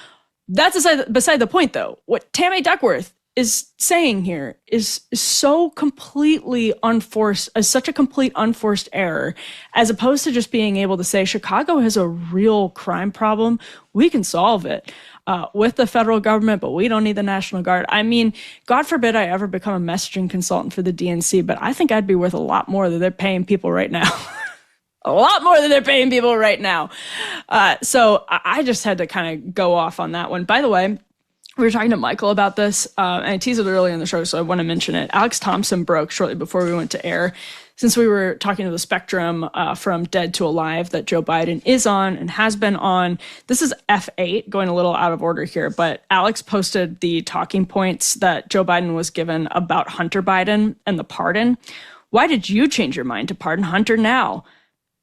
Speaker 1: that's beside the point, though. What Tammy Duckworth is saying here is so completely unforced, as such a complete unforced error, as opposed to just being able to say Chicago has a real crime problem. We can solve it with the federal government, but we don't need the National Guard. I mean, God forbid I ever become a messaging consultant for the DNC, but I think I'd be worth a lot more than they're paying people right now. A lot more than they're paying people right now. So I just had to kind of go off on that one. By the way, we were talking to Michael about this, and I teased it earlier in the show, so I want to mention it. Alex Thompson broke shortly before we went to air, since we were talking to the spectrum from dead to alive that Joe Biden is on and has been on. This is F8, going a little out of order here, but Alex posted the talking points that Joe Biden was given about Hunter Biden and the pardon. Why did you change your mind to pardon Hunter now?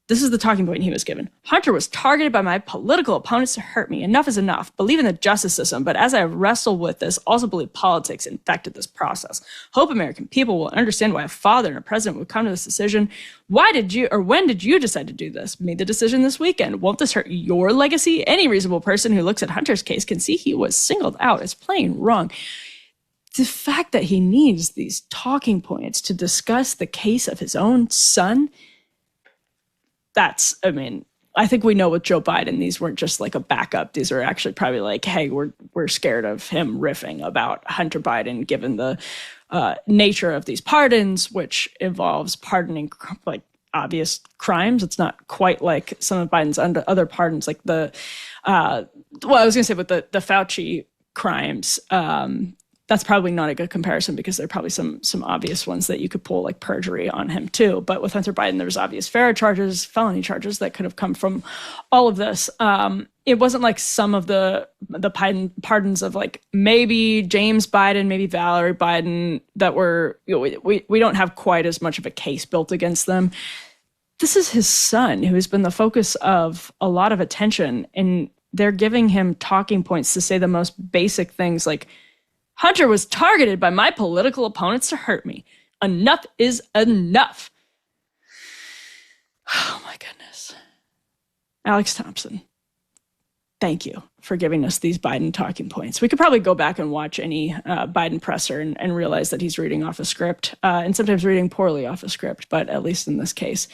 Speaker 1: This is the talking point he was given. Hunter was targeted by my political opponents to hurt me. Enough is enough. Believe in the justice system, but as I have wrestled with this, also believe politics infected this process. Hope American people will understand why a father and a president would come to this decision. When did you decide to do this? Made the decision this weekend. Won't this hurt your legacy? Any reasonable person who looks at Hunter's case can see he was singled out as plain wrong. The fact that he needs these talking points to discuss the case of his own son, I think we know with Joe Biden, these weren't just like a backup. These are actually probably like, hey, we're scared of him riffing about Hunter Biden, given the nature of these pardons, which involves pardoning like obvious crimes. It's not quite like some of Biden's other pardons, like I was going to say with the Fauci crimes. That's probably not a good comparison because there are probably some obvious ones that you could pull, like perjury on him too. But with Hunter Biden, there's obvious felony charges that could have come from all of this. it wasn't like some of the pardons of like maybe James Biden, maybe Valerie Biden that were, we don't have quite as much of a case built against them. This is his son who has been the focus of a lot of attention, and they're giving him talking points to say the most basic things like, Hunter was targeted by my political opponents to hurt me. Enough is enough. Oh my goodness. Alex Thompson, thank you for giving us these Biden talking points. We could probably go back and watch any Biden presser and realize that he's reading off a script and sometimes reading poorly off a script. But at least in this case,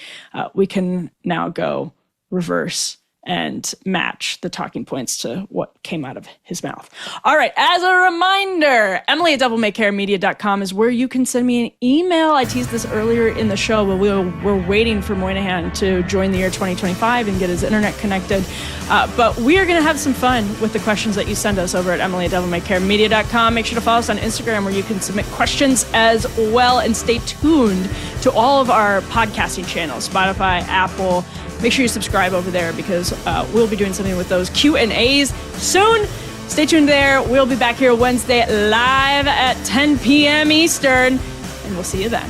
Speaker 1: we can now go reverse and match the talking points to what came out of his mouth. All right, as a reminder, Emily@devilmaycaremedia.com is where you can send me an email. I teased this earlier in the show, but we're waiting for Moynihan to join the year 2025 and get his internet connected. But we are going to have some fun with the questions that you send us over at Emily@devilmaycaremedia.com. Make sure to follow us on Instagram where you can submit questions as well. And stay tuned to all of our podcasting channels, Spotify, Apple. Make sure you subscribe over there because we'll be doing something with those Q&As soon. Stay tuned there. We'll be back here Wednesday live at 10 p.m. Eastern, and we'll see you then.